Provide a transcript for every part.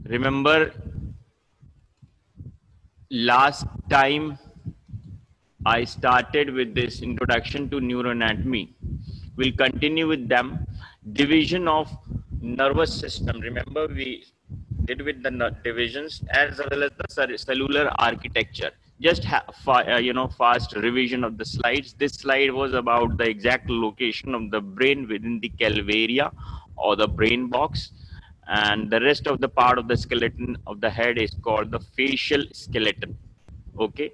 Remember last time I started with this introduction to neuroanatomy. We'll continue with them. Division of nervous system. Remember we did with the divisions as well as the cellular architecture. Just fast revision of the slides. This slide was about the exact location of the brain within the calvaria or the brain box, and the rest of the part of the skeleton of the head is called the facial skeleton. Okay.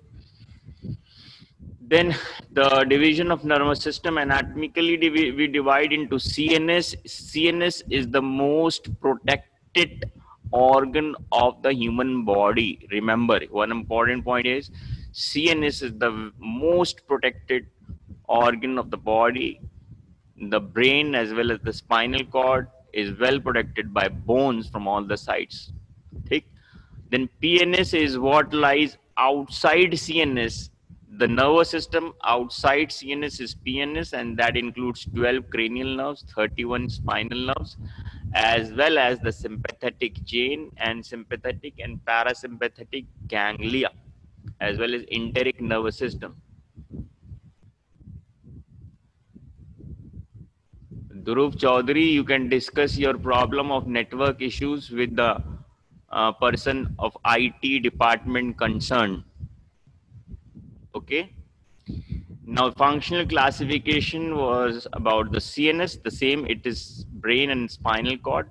Then the division of nervous system anatomically we divide into CNS. CNS is the most protected organ of the human body. Remember, one important point is CNS is the most protected organ of the body. The brain as well as the spinal cord is well protected by bones from all the sides. Okay? Then PNS is what lies outside CNS. The nervous system outside CNS is PNS, and that includes 12 cranial nerves, 31 spinal nerves, as well as the sympathetic chain and sympathetic and parasympathetic ganglia, as well as enteric nervous system. Dhruv Chaudhary, you can discuss your problem of network issues with the person of IT department concerned. Okay. Now, functional classification was about the CNS, the same, it is brain and spinal cord.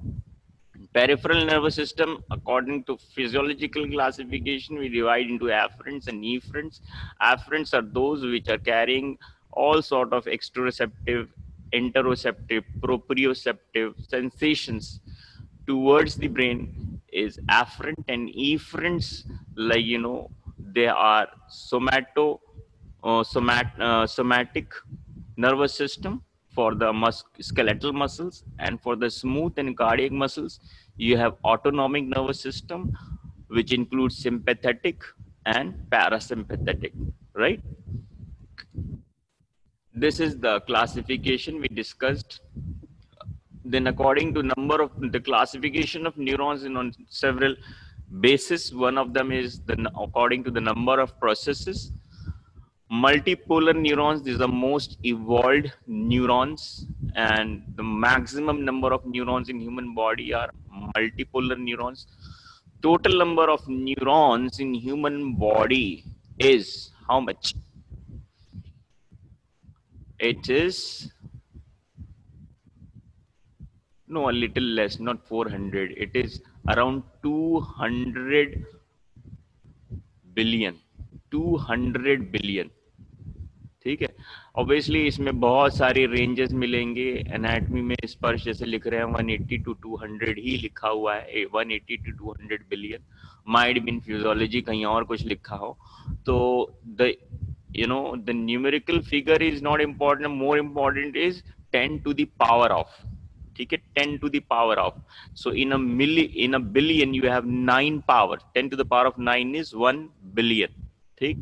Peripheral nervous system, according to physiological classification, we divide into afferents and efferents. Afferents are those which are carrying all sort of exteroceptive, interoceptive, proprioceptive sensations towards the brain is afferent, and efferents, like they are somatic nervous system for the skeletal muscles, and for the smooth and cardiac muscles you have autonomic nervous system, which includes sympathetic and parasympathetic, right? This is the classification we discussed. Then according to number of the classification of neurons in on several basis, one of them is according to the number of processes. Multipolar neurons, these are the most evolved neurons, and the maximum number of neurons in human body are multipolar neurons. Total number of neurons in human body is how much? It is no, a little less, not 400. It is around 200 billion. 200 billion. ठीक है. Obviously इसमें बहुत सारी ranges मिलेंगे. Anatomy में स्पर्श जैसे लिख रहे हैं 180 to 200 ही लिखा हुआ है. 180 to 200 billion. Might be in physiology कहीं और कुछ लिखा हो. तो the numerical figure is not important. More important is 10 to the power of. ठीक है, 10 to the power of. So in a billion you have 9 power. 10 to the power of 9 is 1 billion. ठीक.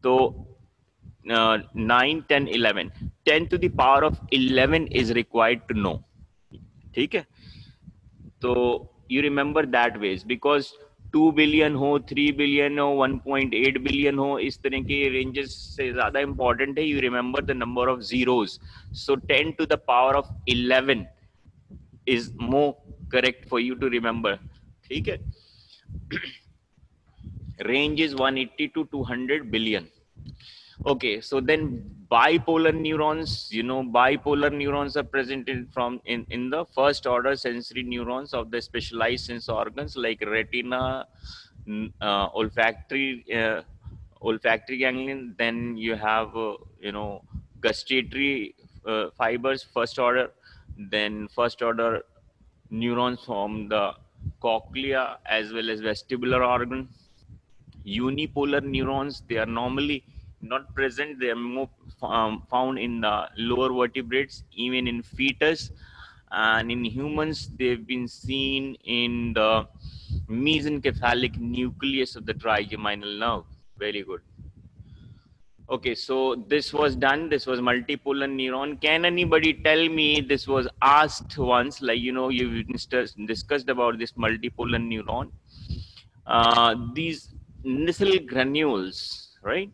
तो 9, 10, 11. 10 to the power of 11 is required to know. ठीक है. तो you remember that ways, because 2 billion हो, 3 billion हो, 1.8 billion हो, इस तरह के रेंजेस से ज्यादा इंपॉर्टेंट है you remember the number of zeros. So 10 to the power of 11 is more correct for you to remember. ठीक है. Range is 180 to 200 billion. Okay, so then bipolar neurons, bipolar neurons are presented in the first order sensory neurons of the specialized sense organs like retina, olfactory ganglion. Then you have gustatory fibers, first order. Then first order neurons from the cochlea as well as vestibular organ. Unipolar neurons, they are normally not present. They are more found in the lower vertebrates, even in fetus, and in humans they've been seen in the mesencephalic nucleus of the trigeminal nerve. Very good. Okay, so this was done. This was multipolar neuron. Can anybody tell me, this was asked once, like, you discussed about this multipolar neuron. These Nissl granules, right?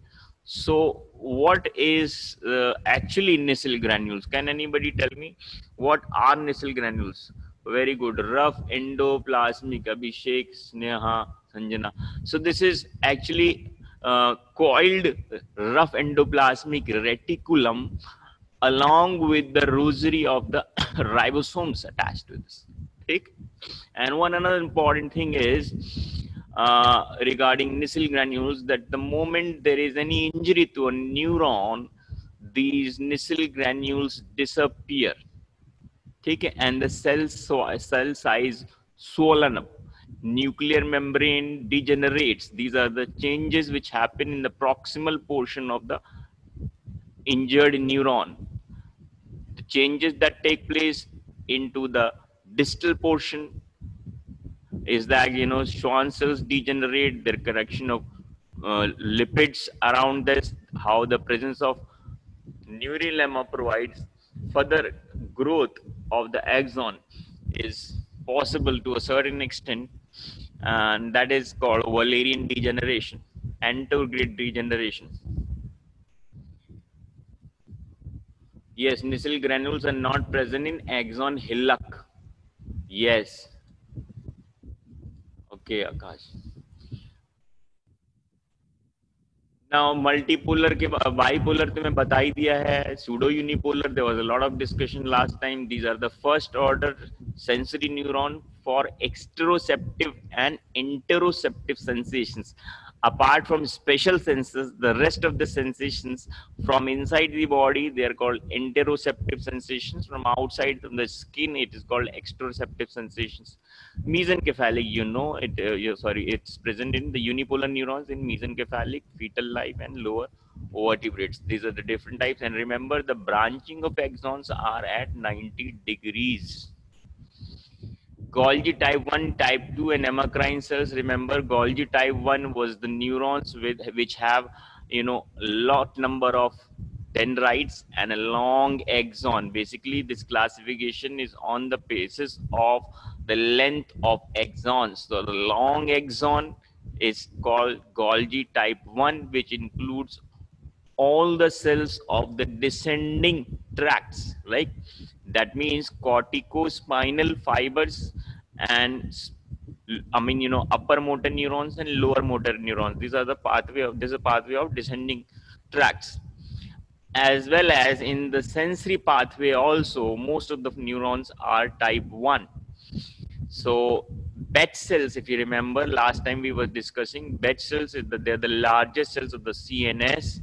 So what is actually Nissl granules? Can anybody tell me what are Nissl granules? Very good. Rough endoplasmic. Abhishek, Sneha, Sanjana. So this is actually coiled rough endoplasmic reticulum along with the rosary of the ribosomes attached to this. Okay? And one another important thing is regarding Nissl granules, that the moment there is any injury to a neuron, these Nissl granules disappear. Okay? And the cell size swollen up. Nuclear membrane degenerates. These are the changes which happen in the proximal portion of the injured neuron. The changes that take place into the distal portion is that, Schwann cells degenerate, their correction of lipids around this, how the presence of neurolemma provides further growth of the axon is possible to a certain extent, and that is called Wallerian degeneration, anterograde degeneration. Yes, Nissl granules are not present in axon hillock. Yes. Okay, Akash. Now multipolar के bipolar तो मैं बता ही दिया है. Pseudo unipolar, there was a lot of discussion last time. These are the first order sensory neuron for exteroceptive and interoceptive sensations. Apart from special senses, the rest of the sensations from inside the body, they are called interoceptive sensations. From outside the skin, it is called exteroceptive sensations. Mesencephalic, it's present in the unipolar neurons in mesencephalic, fetal life, and lower vertebrates. These are the different types. And remember, the branching of axons are at 90 degrees. Golgi type 1, type 2, and amacrine cells. Remember, Golgi type 1 was the neurons which have, lot number of dendrites and a long axon. Basically, this classification is on the basis of the length of axons. So the long axon is called Golgi type 1, which includes all the cells of the descending tracts, like that means corticospinal fibers and upper motor neurons and lower motor neurons. These are the pathway of, this is a pathway of descending tracts. As well as in the sensory pathway also, most of the neurons are type 1. So Bett cells, if you remember, last time we were discussing, Bett cells, they're the largest cells of the CNS,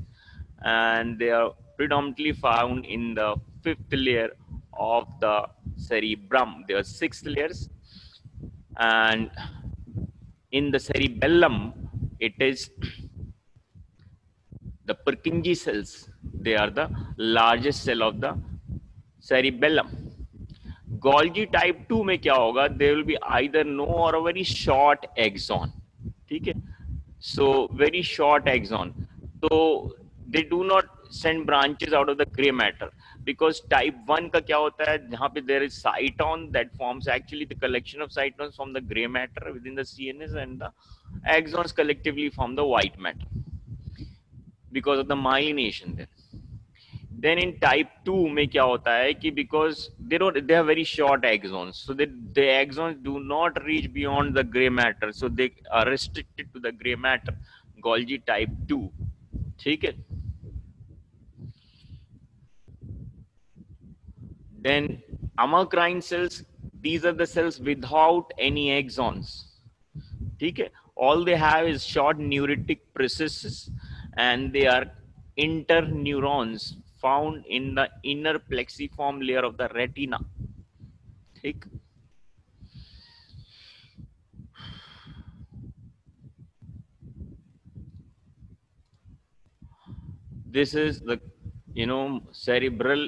and they are predominantly found in the fifth layer of the cerebrum. There are 6 layers, and in the cerebellum, it is the Purkinje cells. They are the largest cell of the cerebellum. Golgi type 2 में क्या होगा? There will be either no or a very short axon. ठीक है? So very short axon. So they do not send branches out of the gray matter, because type 1 का क्या होता है? जहाँ पे there is cyton that forms actually the collection of cytons from the gray matter within the CNS, and the axons collectively form the white matter because of the myelination there. Then in type 2 में क्या होता है कि because they have very short axons, so the axons do not reach beyond the gray matter, so they are restricted to the gray matter. Golgi type 2. ठीक है? Then amacrine cells, these are the cells without any axons. ठीक है? All they have is short neuritic processes, and they are interneurons found in the inner plexiform layer of the retina. ठीक? This is the cerebral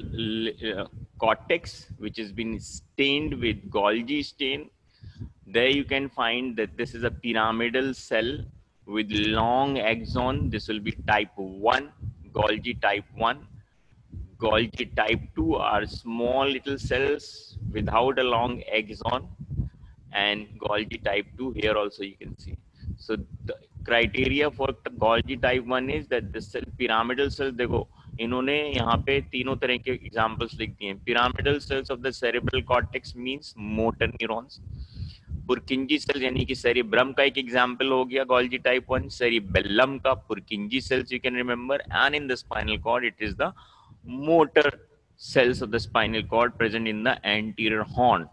cortex, which has been stained with Golgi stain. There you can find that this is a pyramidal cell with long axon. This will be type 1 Golgi type 1. Golgi type 2 are small little cells without a long axon, and Golgi type 2 here also you can see. So the criteria for Golgi type 1 is that the cell, pyramidal cells, देखो इन्होंने यहाँ पे तीनों तरह के examples लिख दिए हैं. Pyramidal cells of the cerebral cortex means motor neurons. Purkinje cell यानी कि सेरिब्रम का एक एग्जांपल हो गया गोल्जी टाइप 1. सेरिबेलम का Purkinje cells you can remember, and in the spinal cord it is the motor cells of the spinal cord present in the anterior horn.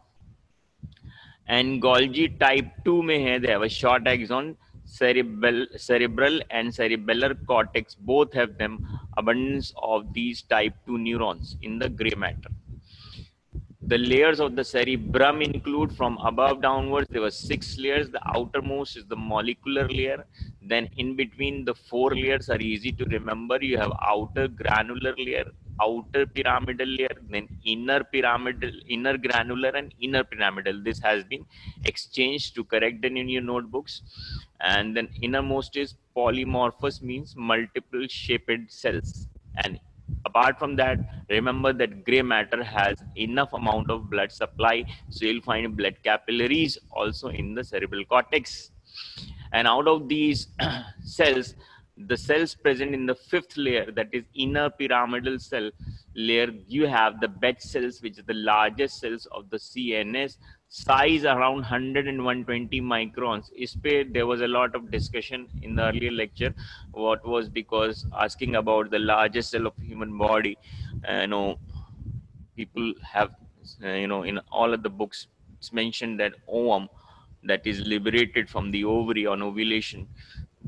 And Golgi type 2 में है, they have a short axon. Cerebral and cerebellar cortex both have them abundance of these type 2 neurons in the gray matter. The layers of the cerebrum include, from above downwards, there were 6 layers. The outermost is the molecular layer. Then in between, the 4 layers are easy to remember. You have outer granular layer, outer pyramidal layer, then inner pyramidal, inner granular, and inner pyramidal. This has been exchanged to correct them in your notebooks. And then innermost is polymorphous, means multiple shaped cells. And apart from that, remember that gray matter has enough amount of blood supply, so you'll find blood capillaries also in the cerebral cortex. And out of these cells, the cells present in the 5th layer, that is inner pyramidal cell layer, you have the Betz cells, which is the largest cells of the CNS, size around 100 and 120 microns. There was a lot of discussion in the earlier lecture. What was because asking about the largest cell of human body, people have, in all of the books, it's mentioned that ovum, that is liberated from the ovary on ovulation.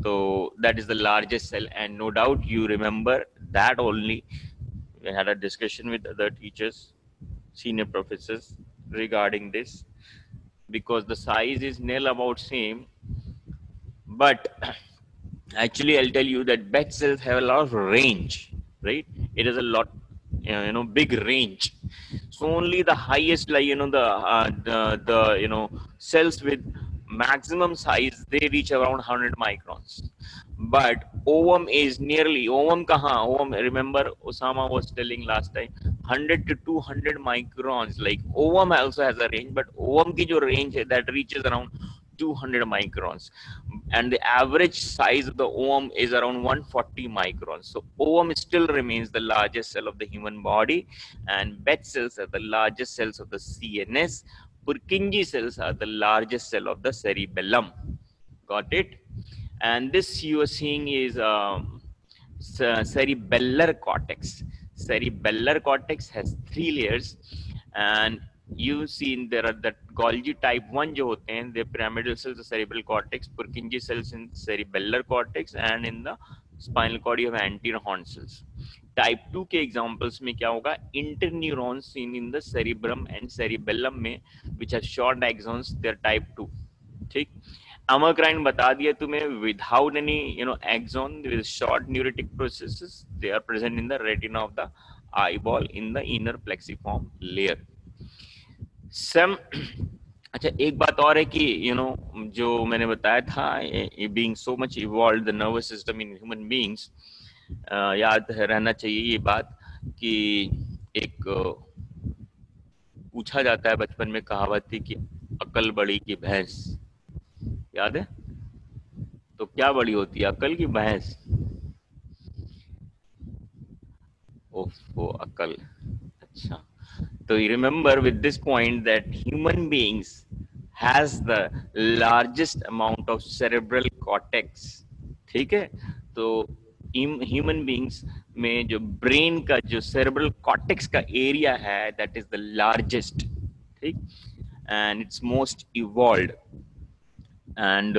So that is the largest cell, and no doubt you remember that only. We had a discussion with other teachers, senior professors regarding this, because the size is nil about same, but actually I'll tell you that Betz cells have a lot of range, right? It is a lot, big range. So only the highest, like the cells with maximum size, they reach around 100 microns. But ovum is nearly, ovum kahan, ovum, remember Osama was telling last time, 100 to 200 microns. Like ovum also has a range, but ovum ki jo range hai, that reaches around 200 microns, and the average size of the ovum is around 140 microns. So ovum still remains the largest cell of the human body, and Betz cells are the largest cells of the CNS. Purkinje cells are the largest cell of the cerebellum. Got it? And this you are seeing is cerebellar cortex. Cerebellar cortex has 3 layers, and you see there are the Golgi type 1 जो होते हैं, the pyramidal cells, the cerebral cortex, Purkinje cells in cerebellar cortex, and in the spinal cord you have anterior horn cells. Type 2 के examples में क्या होगा? Interneurons seen in the cerebrum and cerebellum में, which have short axons, they are type 2. ठीक? Amacrine बता दिया तुम्हें, without any axon, with short neuritic processes, they are present in the retina of the eyeball in the inner plexiform layer. Some अच्छा, एक बात और है कि जो मैंने बताया था, being so much evolved the nervous system in human beings, याद रहना चाहिए ये बात कि एक पूछा जाता है बचपन में, कहावत थी कि अकल बड़ी की भैंस, याद है? तो क्या बड़ी होती है, अकल की भैंस? ओफो, अकल. अच्छा, so you remember with this point that human beings has the largest amount of cerebral cortex. ठीक है? तो human beings में जो brain का जो cerebral cortex का area है, that is the largest. ठीक? And it's most evolved. And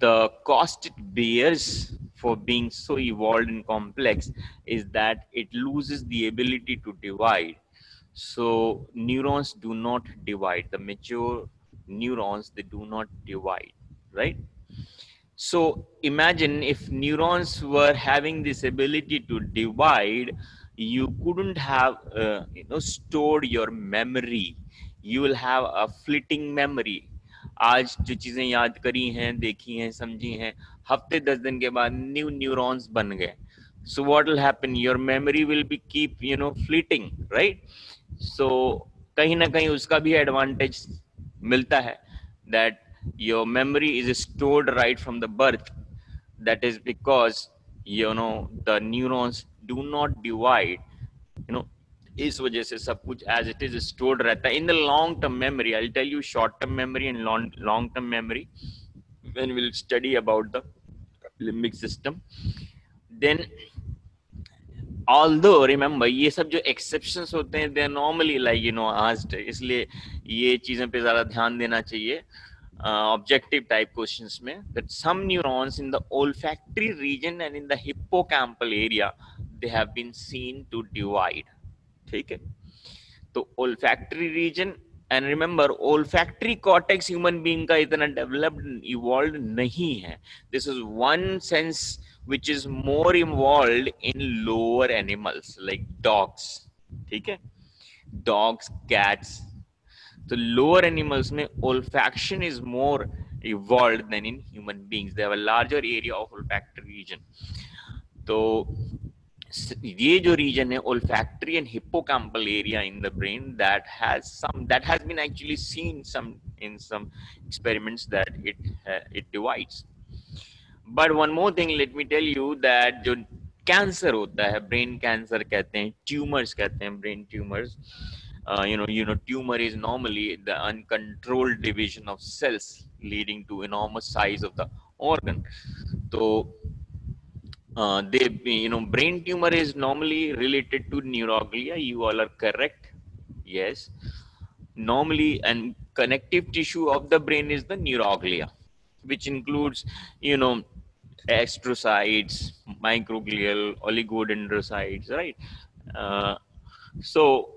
the cost it bears for being so evolved and complex is that it loses the ability to divide. So neurons do not divide. The mature neurons, they do not divide, right? So imagine if neurons were having this ability to divide, you couldn't have stored your memory. You will have a fleeting memory. आज जो चीजें याद करी हैं, देखी हैं, समझी हैं, हफ्ते 10 दिन के बाद न्यू न्यूरॉन्स बन गए. so what will happen, your memory will be keep fleeting, right? So कहीं ना कहीं उसका भी advantage मिलता है, that your memory is stored right from the birth. That is because the neurons do not divide, you know इस वजह से सब कुछ as it is stored रहता है in the long term memory. I'll tell you short term memory and long term memory when we'll study about the limbic system. Then although remember ये सब जो exceptions होते हैं, they're normally like asked, इसलिए ये चीजें पे ज्यादा ध्यान देना चाहिए objective type questions में, that some neurons in the olfactory region and in the hippocampal area they have been seen to divide. ठीक है, तो olfactory region, and remember olfactory cortex human being का इतना डेवलप्ड इवॉल्व नहीं है. This is one sense which is more involved in lower animals like dogs. ठीक है, dogs, cats. तो lower animals में olfaction is more evolved than in human beings. They have a larger area of olfactory region. तो ये जो region है olfactory and hippocampal area in the brain, that has been actually seen in some experiments that it divides. But one more thing, let me tell you that जो cancer होता है, brain cancer कहते हैं, tumours कहते हैं, brain tumours, tumor is normally the uncontrolled division of cells leading to enormous size of the organ. So brain tumor is normally related to neuroglia. You all are correct. Yes, normally, and connective tissue of the brain is the neuroglia, which includes astrocytes, microglial, oligodendrocytes, right? So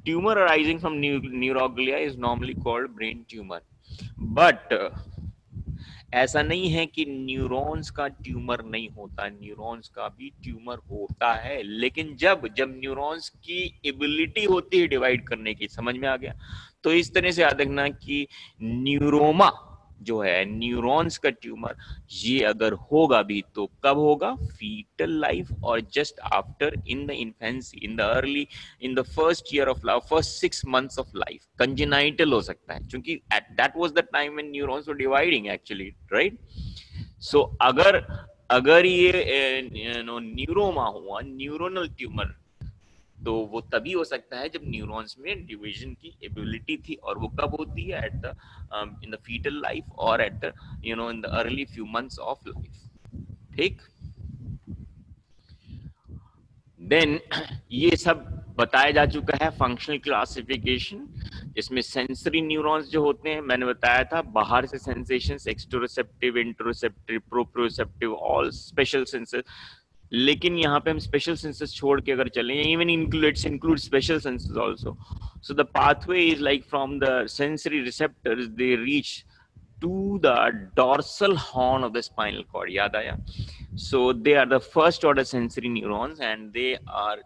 tumor arising from neuroglia is normally called brain tumor. But ऐसा नहीं है कि neurons का tumour नहीं होता, neurons का भी tumour होता है, लेकिन जब न्यूरॉन्स की एबिलिटी होती है डिवाइड करने की, समझ में आ गया? तो इस तरह से याद रखना कि न्यूरोमा जो है, न्यूरॉन्स का ट्यूमर, ये अगर होगा भी तो कब होगा? फीटल लाइफ और just after, in the infancy, in the first year of life, first 6 months of life. Congenital हो सकता है, क्योंकि at that was the time when neurons were dividing actually, right? So अगर ये न्यूरोमा हुआ, neuronal tumour, तो वो तभी हो सकता है जब न्यूरॉन्स में डिवीजन की एबिलिटी थी, और वो कब होती है? At the in the foetal life और at the in the early few months of life. ठीक, देन ये सब बताया जा चुका है फंक्शनल क्लासिफिकेशन, जिसमें सेंसरी न्यूरॉन्स जो होते हैं, मैंने बताया था, बाहर से sensations, exteroceptive, interoceptive, proprioceptive, all special senses. लेकिन यहाँ पे हम स्पेशल सेंसेस छोड़ के अगर चलें, even include special senses also. So the pathway is like from the sensory receptors they reach to the dorsal horn of the spinal cord. याद आया? So they are the first order sensory neurons, and they are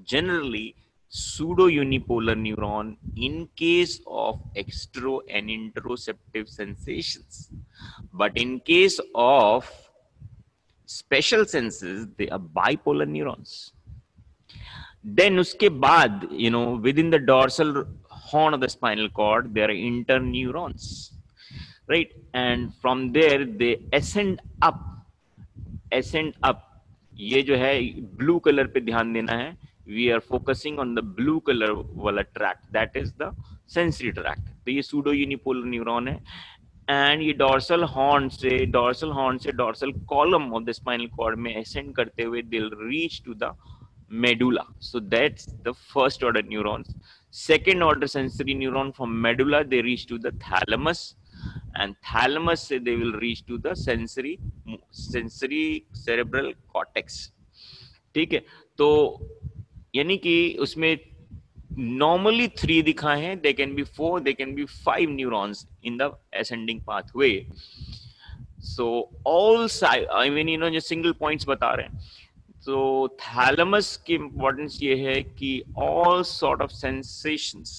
generally pseudo unipolar neuron in case of extro and interoceptive sensations. But in case of special senses, they are bipolar neurons. Then उसके बाद, within the dorsal horn of the spinal cord, there are interneurons. Right, and from there they ascend up. ये जो है blue colour पे ध्यान देना है. We are focusing on the blue color वाला tract, that is the sensory tract. तो ये pseudo unipolar neuron है, and ये dorsal horn से dorsal column of the spinal cord में ascend करते हुए they'll reach to the medulla. So that's the first order neurons. Second order sensory neuron from medulla, they reach to the thalamus, and thalamus से they will reach to the sensory cerebral cortex. ठीक है, तो यानी कि उसमें normally 3 दिखाए हैं, they can be 4, they can be 5 neurons in the ascending pathway. So all side, I mean जो single points बता रहे हैं. तो थैलेमस की इंपॉर्टेंस ये है कि all sort of sensations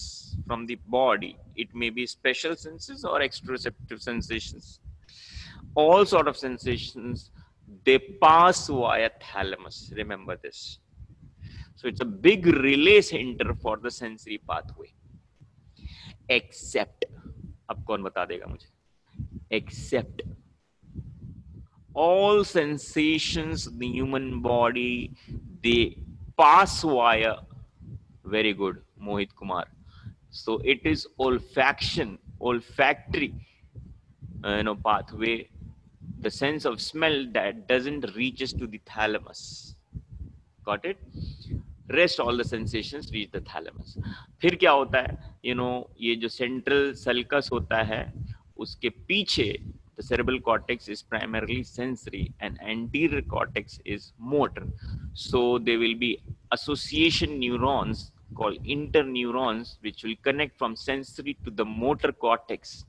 from the body, it may be special senses or exteroceptive sensations, all sort of sensations they pass via thalamus. Remember this. So it's a big relay center for the sensory pathway. Except, अब कौन बता देगा मुझे? Except all sensations in the human body, they pass via, very good, Mohit Kumar. So it is olfactory, pathway, the sense of smell that doesn't reaches to the thalamus. Got it? Rest all the sensations reach the thalamus. फिर क्या होता है? ये जो central sulcus होता है, उसके पीछे the cerebral cortex is primarily sensory and anterior cortex is motor. So there will be association neurons called interneurons which will connect from sensory to the motor cortex.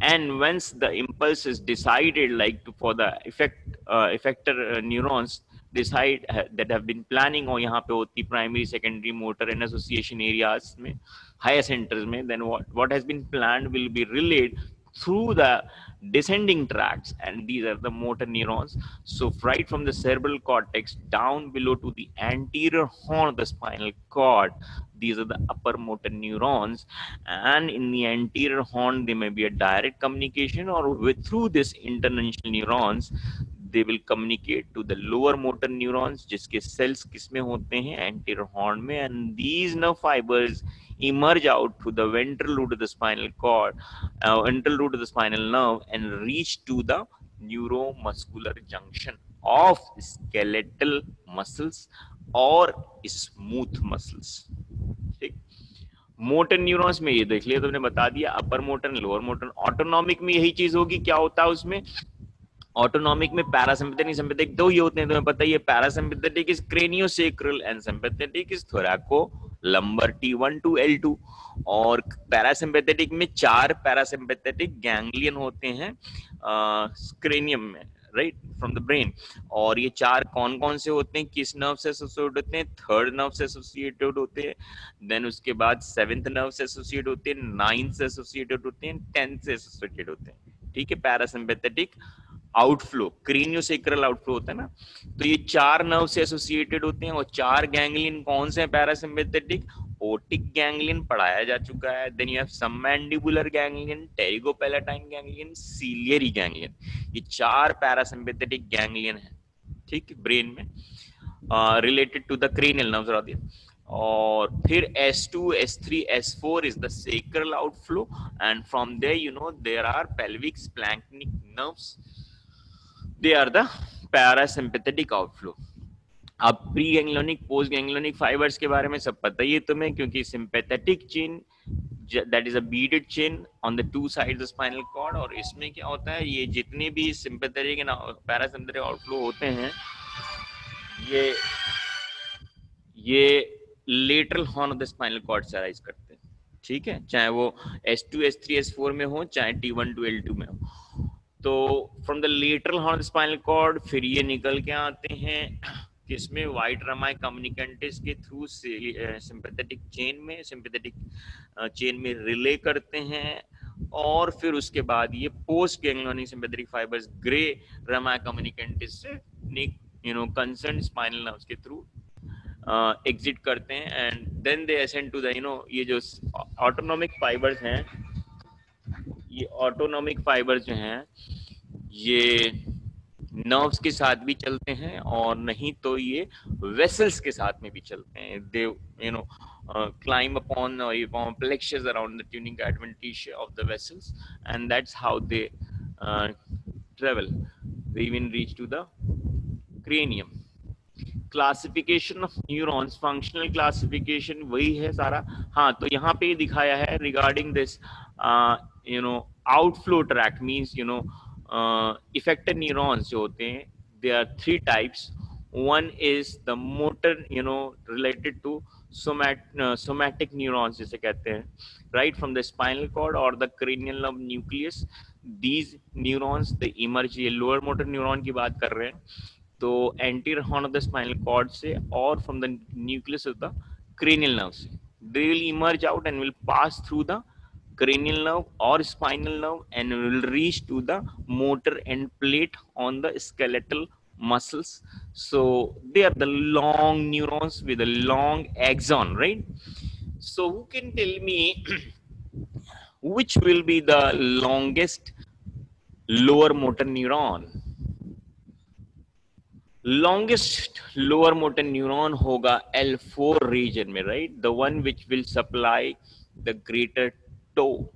And once the impulse is decided, like for the effector neurons decide that have been planning or यहाँ पे होती primary, secondary motor and association areas में, higher centers में, then what has been planned will be relayed through the descending tracts, and these are the motor neurons. So right from the cerebral cortex down below to the anterior horn of the spinal cord, these are the upper motor neurons, and in the anterior horn there may be a direct communication, or through this internuncial neurons they will communicate to the lower motor neurons जिसके cells किसमें होते हैं anterior horn में, and these nerve fibers emerge out through the ventral root of the spinal cord, ventral root of the spinal nerve, and reach to the neuromuscular junction of skeletal muscles or smooth muscles. ठीक, motor neurons में ये देख लिया तुमने, बता दिया upper motor lower motor. Autonomic में यही चीज होगी. क्या होता है उसमें? ऑटोनॉमिक में पैरासिम्पैथेटिक सिंपैथेटिक दो ही होते हैं, तुम्हें पता ही है. Parasympathetic is craniosacral and sympathetic is thoracolumbar T1 to L2. और पैरासिम्पैथेटिक में 4 पैरासिम्पैथेटिक गैंग्लियन होते हैं क्रेनियम में, राइट, फ्रॉम द ब्रेन. और ये 4 कौन कौन से होते हैं, किस नर्व से एसोसिएट होते हैं? थर्ड नर्व से एसोसिएटेड होते हैं. देन उसके बाद 7th नर्व से एसोसिएट होते हैं, 9th से एसोसिएटेड होते हैं, 10th से एसोसिएटेड होते हैं. ठीक है, पैरासिम्पैथेटिक आउटफ्लो, क्रेनियोसेक्रल आउटफ्लो होता है ना. तो ये 4 नर्व से एसोसिएटेड होते हैं. और 4 गैंग्लियन कौन से हैं पैरासिम्पैथेटिक? ओटिक गैंग्लियन पढ़ाया जा चुका है. Then you have submandibular ganglion, pterygopalatine ganglion, ciliary ganglion. ये 4 पैरासिम्पैथेटिक गैंग्लियन है, ठीक, ब्रेन में, related to the cranial nerves are there. और फिर S2, S3, S4 is the sacral outflow, and from there there are pelvic splanchnic nerves. They are the parasympathetic outflow. अब pre ganglionic post ganglionic fibres के बारे में सब पता ही है तुम्हें, क्योंकि sympathetic chain that is a beaded chain on the 2 sides of spinal cord. और इसमें क्या होता है, ये जितने भी सिंपैथेटिक एंड पैरासिम्पैथेटिक आउटफ्लो होते हैं ये lateral horn of the spinal cord से अराइज करते हैं. ठीक है, चाहे वो S2, S3, S4 में हो, चाहे T1 to L2 में हो. तो from the lateral horn of the spinal cord फिर ये निकल के आते हैं किसमें? वाइट रमाई कम्युनिकेंटिस के थ्रू सिंपैथेटिक चेन में रिले करते हैं. और फिर उसके बाद ये post ganglionic sympathetic fibres grey rami communicantes से कंसर्न स्पाइनल नर्व्स के थ्रू एग्जिट करते हैं. And then they ascend to the ये जो ऑटोनॉमिक फाइबर्स हैं, ये ऑटोनॉमिक फाइबर्स जो हैं ये नर्व्स के साथ भी चलते हैं, और नहीं तो ये वेसल्स के साथ में भी चलते हैं. दे climb upon or form plexus around the tunica adventitia of the vessels, and that's how they travel. They even reach to the cranium. Classification of neurons, functional classification वही है सारा. हाँ, तो यहाँ पे दिखाया है regarding this outflow tract means effector neurons जो होते हैं, they are 3 types. One is the motor related to somatic neurons जिसे कहते हैं, right from the spinal cord or the cranial nerve nucleus. These neurons they emerge, ये lower motor neuron की बात कर रहे हैं, तो anterior horn of the spinal cord से और from the nucleus of the cranial nerve से they will emerge out and will pass through the cranial nerve or spinal nerve and will reach to the motor end plate on the skeletal muscles. So they are the long neurons with a long axon, right? So who can tell me which will be the longest lower motor neuron? Longest lower motor neuron होगा L4 region में, right? The one which will supply the greater toe,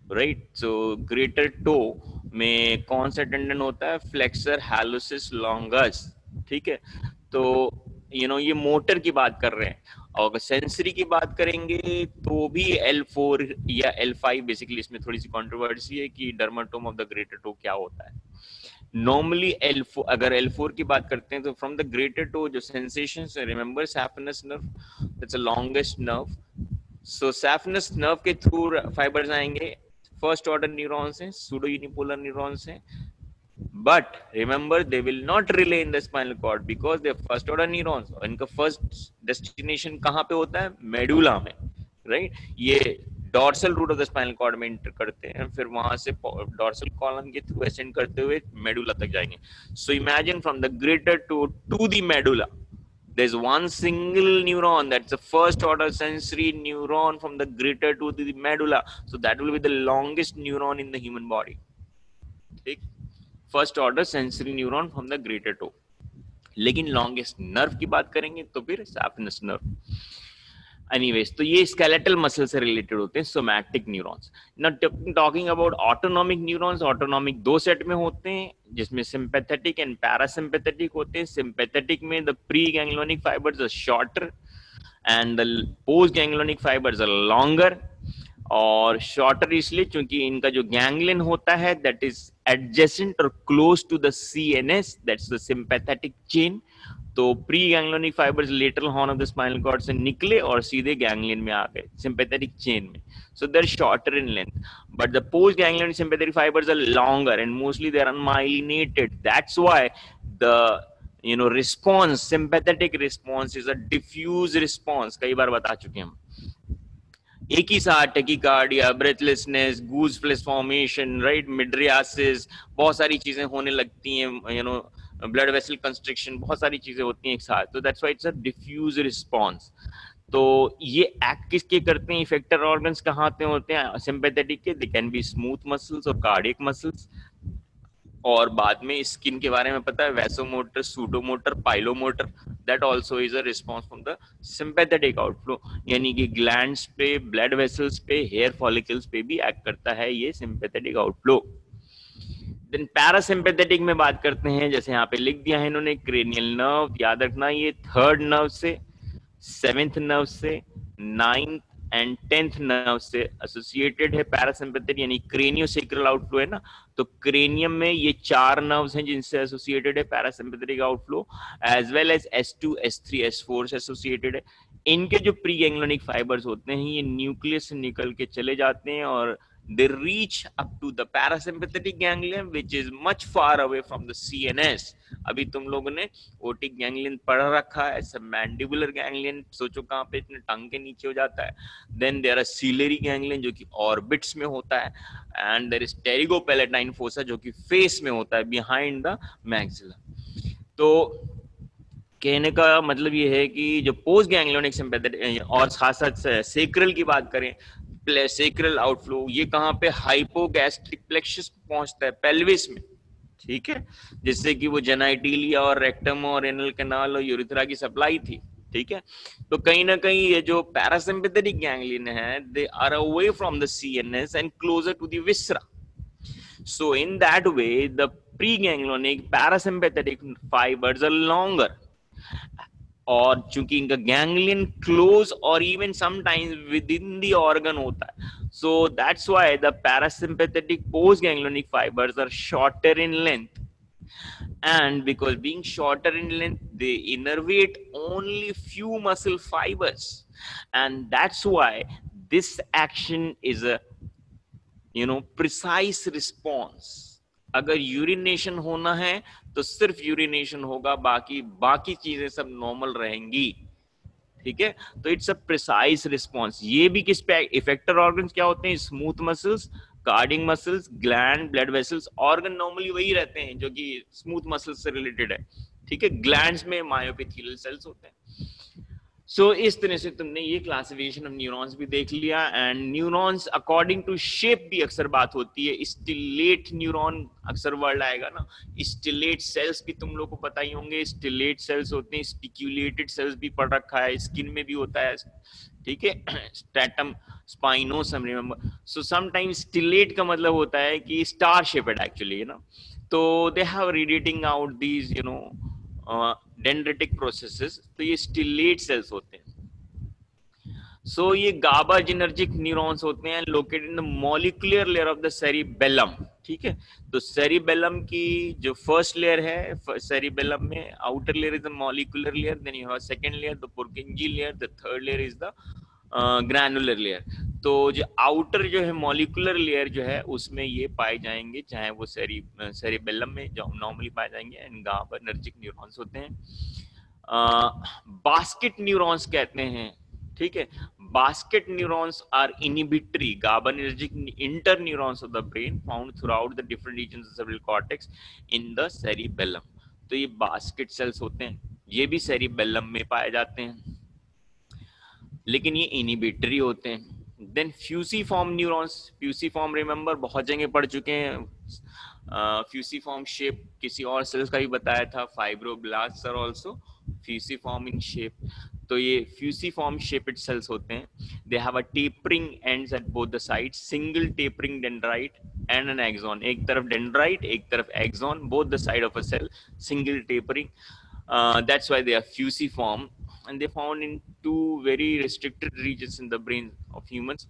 right? So greater toe में कौन सा tendon होता है? Flexor hallucis longus, ठीक है? तो ये मोटर की बात कर रहे हैं, और अगर सेंसरी की बात करेंगे तो भी L4 या L5, बेसिकली इसमें थोड़ी सी कंट्रोवर्सी है कि dermatome of the greater toe क्या होता है। नॉर्मली L4, अगर L4 की बात करते हैं तो फ्रॉम द ग्रेटर टो जो सेंसेशन है, remember saphenous nerve, that's the longest nerve. So saphenous nerve के थ्रू फाइबर्स आएंगे, फर्स्ट ऑर्डर न्यूरॉन्स हैं, सूडो यूनिपोलर न्यूरॉन्स हैं, but remember they will not relay in the spinal cord because they are first order neurons और इनका first destination कहाँ पे होता है? मेडुला में, right? ये dorsal root of the spinal cord में इंटर करते हैं, फिर वहां से डॉर्सल कॉलम के थ्रू असेंड करते हुए मेडुला तक जाएंगे। So imagine from the greater toe to the medulla there's one single neuron, that's the first order sensory neuron from the greater to the medulla, so that will be the longest neuron in the human body, ठीक? First order sensory neuron from the greater toe. लेकिन longest nerve की बात करेंगे तो फिर saphenous nerve. Anyways, तो ये skeletal muscle से रिलेटेड होते हैं, somatic neurons. Now talking about autonomic neurons, autonomic दो सेट में होते हैं जिसमें सिंपैथेटिक एंड पैरासिम्पैथेटिक होते हैं। सिंपैथेटिक में the pre ganglionic fibres are shorter and the post ganglionic fibres are longer. और शॉर्टर इसलिए क्योंकि इनका जो गैंग्लियन होता है दैट इज एडजेसेंट और close to the CNS, that's the sympathetic chain. तो pre ganglionic fibres lateral horn of the spinal cord से निकले और सीधे गैंग्लियन में आ गए, सिंपैथेटिक चेन में। So they are shorter in length, but the post ganglionic sympathetic fibres are longer and mostly they are unmyelinated. That's why the response, sympathetic response is a diffuse response. कई बार बता चुके हैं हम, एक ही साथ tachycardia, breathlessness, goose flesh formation, right, mydriasis, बहुत सारी चीजें होने लगती हैं, ब्लड वेसल कंस्ट्रिक्शन, बहुत सारी चीजें होती हैं एक साथ। तो that's why it's a diffuse response. तो ये एक्ट किसके करते हैं? इफेक्टर ऑर्गन्स कहाँ पे होते हैं सिंपैथेटिक के? They can be smooth muscles और कार्डियक मसल्स। और बाद में स्किन के बारे में पता है, vasomotor, sudomotor, pilomotor, that also is a response from the sympathetic outflow, यानी कि ग्लैंड्स पे, ब्लड वेसल्स पे, हेयर फॉलिकल्स पे भी एक्ट करता है ये सिंपैथेटिक आउटफ्लो। देन पैरासिम्पैथेटिक में बात करते हैं, जैसे यहाँ पे लिख दिया है इन्होंने, क्रेनियल नर्व, याद रखना ये थर्ड नर्व से, सेवेंथ नर्व से, नाइन्थ एंड 10th नर्व से एसोसिएटेड है पैरासिम्पैथेटिक, यानी क्रेनियोसेक्रल आउटफ्लो है ना, तो क्रेनियम में ये 4 नर्व्स हैं जिनसे एसोसिएटेड है parasympathetic outflow, as well as S2, S3, S4 से एसोसिएटेड है। इनके जो प्री गैंग्लियोनिक फाइबर्स होते हैं ये न्यूक्लियस से निकल के चले जाते हैं और they reach up to the parasympathetic ganglion which is much far away from the CNS। अभी तुम लोगों ने ओटिक गैंग्लियन पढ़ रखा है, सब मैंडिबुलर गैंग्लियन, सोचो कहाँ पे, इतने टंग के नीचे हो जाता है। Then there are ciliary ganglion जो कि ऑर्बिट्स में होता है, and there is pterygopalatine fossa जो कि फेस में होता है, बिहाइंड द मैक्सिला। तो कहने का मतलब ये है कि जो पोस्ट गैंग्लियोनिक सिंपैथेटिक और खास साथ सेक्रल की बात करें, सेक्रल आउटफ्लो, ये कहाँ पे? हाइपोगैस्ट्रिक प्लेक्सस पहुंचता है, पेल्विस में, ठीक है, जिससे कि वो जेनाइटिलिया और रेक्टम और एनल कैनाल और यूरिथ्रा की सप्लाई थी, ठीक है। तो कहीं ना कहीं ये जो पैरासिम्पैथेटिक गैंग्लियन है, they are away from the CNS and closer to the viscera. So in that way the pre ganglionic parasympathetic fibres are longer, और चूंकि इनका गैंग्लियन क्लोज और even sometimes within the organ होता है, so that's why the parasympathetic post ganglionic fibres are shorter in length, and because being shorter in length they innervate only few muscle fibers, and that's why this action is a precise response। अगर urination होना है तो सिर्फ urination होगा, बाकी चीजें सब normal रहेंगी, ठीक है, तो इट्स अ प्रिसाइज रिस्पॉन्स। ये भी किस पे, इफेक्टर ऑर्गन्स क्या होते हैं, smooth muscles, carding muscles, gland, blood vessels. Organ normally वही रहते हैं जो कि स्मूथ मसल्स से रिलेटेड है, ठीक है। ग्लैंड्स में मायोपेथियल सेल्स होते हैं। सो इस तरह से तुमने ये क्लासिफिकेशन ऑफ न्यूरॉन्स भी देख लिया। And neurons according to shape भी अक्सर बात होती है। स्टिलेट न्यूरॉन अक्सर वर्ड आएगा ना, स्टिलेट सेल्स भी तुम लोग को पता ही होंगे। स्टिलेट सेल्स होते हैं, स्पिक्यूलेटेड सेल्स भी पढ़ रखा है, स्किन में भी होता है, ठीक है। Stratum spinosum, remember. So sometimes stellate का मतलब होता है कि star shaped actually, you know. तो they have radiating out these, you know, dendritic processes. तो ये स्टिलेट सेल्स होते हैं। सो ये गाबाजिनर्जिक न्यूरॉन्स होते हैं, located in the molecular layer of the cerebellum, ठीक है। तो सेरिबेलम की जो फर्स्ट लेयर है, सेरिबेलम में outer layer is the molecular layer, then you have second layer the Purkinje layer, the third layer is the granular layer. तो जो outer जो है मॉलिक्यूलर लेयर जो है उसमें ये पाए जाएंगे, चाहे वो सेरिबेलम में जो नॉर्मली पाए जाएंगे, एंड गाबानर्जिक न्यूरॉन्स होते हैं। बास्केट न्यूरॉन्स कहते हैं, ठीक है। Basket neurons are inhibitory GABAergic interneurons of the brain found throughout the different regions of cerebral cortex in the cerebellum. तो ये बास्केट सेल्स होते हैं, ये भी सेरिबेलम में पाए जाते हैं, लेकिन ये इनिबिटरी होते हैं। Then fusiform neurons, fusiform remember बहुत जगह पढ़ चुके हैं। फ्यूसीफॉर्म शेप किसी और सेल्स का भी बताया था, fibroblast are also fusiform in shape. तो ये फ्यूसीफॉर्म शेपेड सेल्स होते हैं। They have a tapering ends at both the sides, single tapering dendrite and an axon. एक तरफ डेंड्राइट, एक तरफ axon, both the side of a cell, single tapering. That's why they are fusiform, and they found in two very restricted regions in the brain of humans.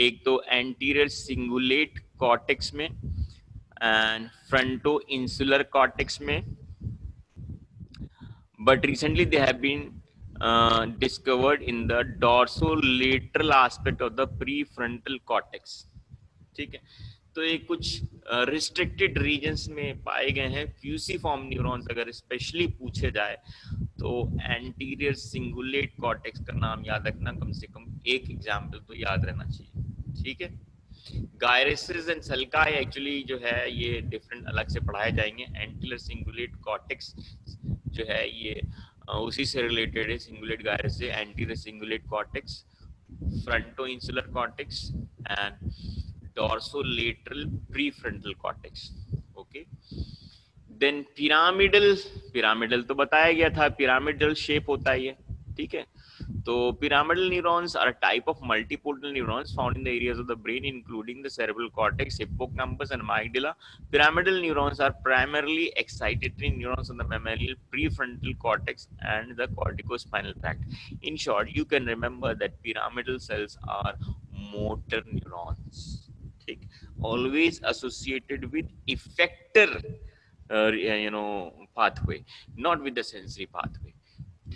एक तो anterior cingulate cortex में and fronto-insular cortex में, but recently they have been discovered in the dorsolateral aspect of the prefrontal cortex, ठीक है। तो ये कुछ restricted regions में पाए गए हैं फ्यूसीफॉर्म न्यूरॉन्स। अगर स्पेशली पूछे जाए तो एंटीरियर सिंगुलेट कॉर्टेक्स का नाम याद रखना, कम से कम एक एग्जाम्पल तो याद रहना चाहिए, ठीक है। गायरेसिस एंड सल्काई एक्चुअली जो है ये डिफरेंट अलग से पढ़ाए जाएंगे। एंटीरियर सिंगुलेट कॉर्टेक्स जो है ये उसी से रिलेटेड है, सिंगुलेट गायरेस से। Anterior cingulate cortex, fronto insular cortex and dorsolateral prefrontal cortex, okay। then pyramidal तो बताया गया था, pyramidal shape होता है ये, ठीक है। तो pyramidal neurons are a type of multipolar neurons found in the areas of the brain including the cerebral cortex, hippocampus and amygdala. Pyramidal neurons are primarily excitatory neurons of the mammalian prefrontal cortex and the corticospinal tract. In short, you can remember that pyramidal cells are motor neurons, ठीक, always associated with effector pathway, not with the sensory pathway,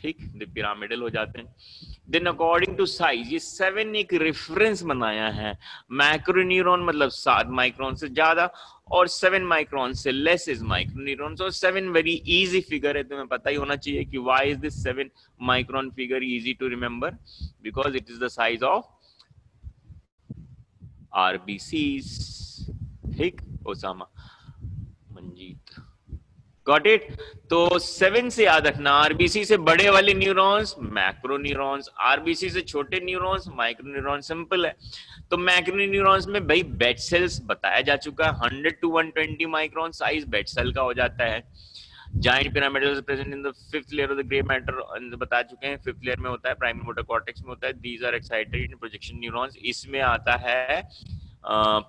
ठीक। The pyramidal हो जाते हैं। Then according to size, ये 7 एक reference बनाया है। मैक्रोन्यूरॉन मतलब 7 माइक्रोन से ज्यादा और 7 माइक्रोन से less is microneuron. So 7 very easy figure है, तुम्हें पता ही होना चाहिए कि why is this 7 micron figure easy to remember, because it is the size of RBCs, ठीक। Osama Manjeet, got it. तो 7 से याद रखना, आरबीसी से बड़े वाले न्यूरॉन्स मैक्रो न्यूरॉन्स, आरबीसी से छोटे न्यूरॉन्स माइक्रो न्यूरॉन्स। सिंपल है। तो मैक्रो न्यूरॉन्स में भाई बेड सेल्स बताया जा चुका है, 100 to 120 micron size Betz cell का हो जाता है। Giant pyramidal present in the 5th layer of the grey matter, बता चुके हैं 5th लेयर में होता है, प्राइमरी मोटर कॉर्टेक्स में होता है। These are excited in projection neurons. इसमें आता है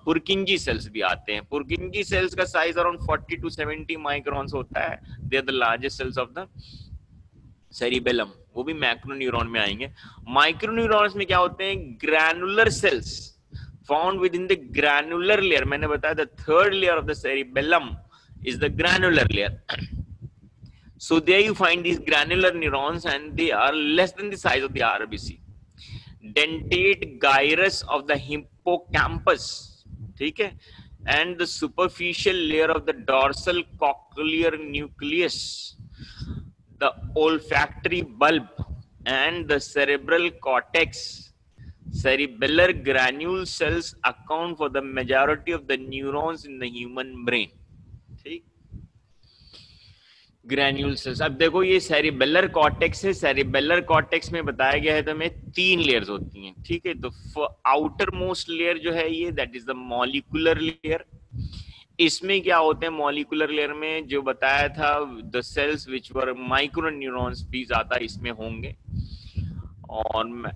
पुर्किंजी सेल्स भी आते हैं। पुर्किंजी सेल्स का साइज अराउंड 40 to 70 माइक्रोन्स होता है। They are the largest cells of the cerebellum, वो भी मैक्रो न्यूरॉन में आएंगे। माइक्रो न्यूरॉन्स में क्या होते हैं, granular cells found within the granular layer. मैंने बताया the 3rd layer of the cerebellum is the granular layer. So there you find these granular neurons and they are less than the size of the RBC. Dentate gyrus of the hippocampus, ठीक है, and the superficial layer of the dorsal cochlear nucleus, the olfactory bulb, and the cerebral cortex. Cerebellar granule cells account for the majority of the neurons in the human brain. ठीक, granule sales. अब देखो ये cerebellar cortex है. Cerebellar cortex में बताया गया है तो हमें 3 लेयर्स होती हैं. ठीक है, तो आउटर मोस्ट लेयर जो है ये, that is the molecular layer. इसमें क्या होते हैं मॉलिक्यूलर लेयर में, जो बताया था the cells which were micro neurons भी ज्यादा इसमें होंगे. और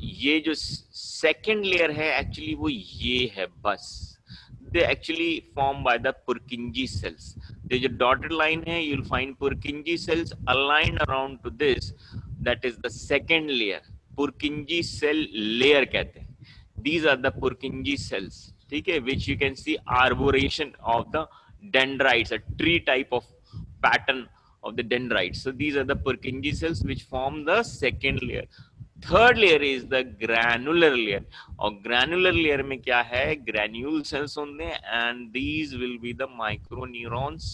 ये जो सेकंड लेयर है एक्चुअली वो ये है बस. They actually form by the Purkinje cells. ये जो डॉटेड लाइन है, you will find Purkinje cells aligned around to this, that is the second layer. Purkinje cell layer कहते हैं. These are the Purkinje cells. ठीक है, which you can see arborisation of the dendrites, a tree type of pattern of the dendrites. So these are the Purkinje cells which form the second layer. Third layer is the granular layer. और granular layer में क्या है, granule cells होंगे and these will be the microneurons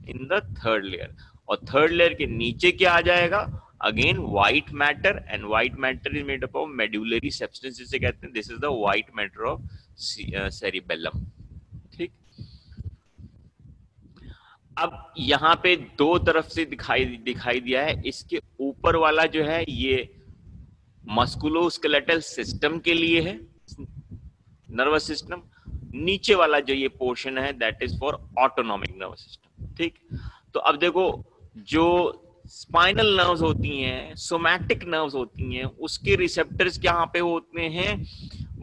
in the third layer. और third layer के नीचे क्या आ जाएगा, again white matter, and white matter is made up of medullary substance जिसे कहते हैं. This is the white matter of cerebellum. ठीक. अब यहाँ पे दो तरफ से दिखाई दिया है. इसके ऊपर वाला जो है ये मस्कुलोस्केलेटल सिस्टम के लिए है, नर्वस सिस्टम. नीचे वाला जो ये पोर्शन है that is for autonomic nervous system. ठीक, तो अब देखो जो स्पाइनल नर्व्स होती हैं, सोमैटिक नर्व्स होती हैं, उसके रिसेप्टर्स कहाँ पे होते हैं,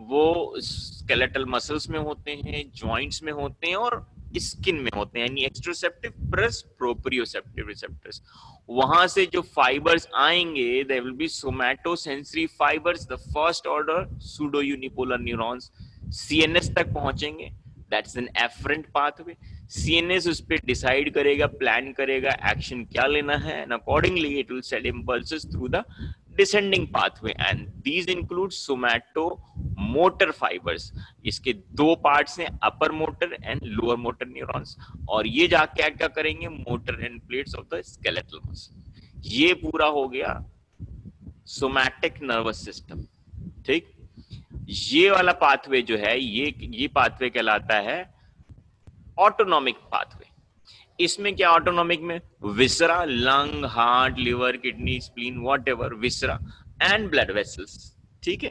वो स्केलेटल मसल्स में होते हैं, जॉइंट्स में होते हैं और स्किन में होते हैं. यानी एक्सट्रोसेप्टिव प्लस प्रोप्रियोसेप्टिव रिसेप्टर्स. वहां से जो फाइबर्स आएंगे they will be somatosensory fibres, the first order pseudo unipolar neurons. CNS तक पहुंचेंगे, that's an afferent pathway. CNS उस पर डिसाइड करेगा, प्लान करेगा एक्शन क्या लेना है, and accordingly it will send impulses through the descending pathway, and these include somato-motor fibers. इसके दो पार्ट्स हैं, upper motor and lower motor neurons. और ये जाके क्या करेंगे, motor and plates of the skeletal muscle. ये पूरा हो गया सोमैटिक नर्वस सिस्टम. ठीक, ये वाला पाथवे जो है ये पाथवे कहलाता है ऑटोनॉमिक पाथवे. इसमें क्या ऑटोनॉमिक में, viscera, lung, heart, liver, kidney, spleen, whatever, viscera and blood vessels. ठीक है,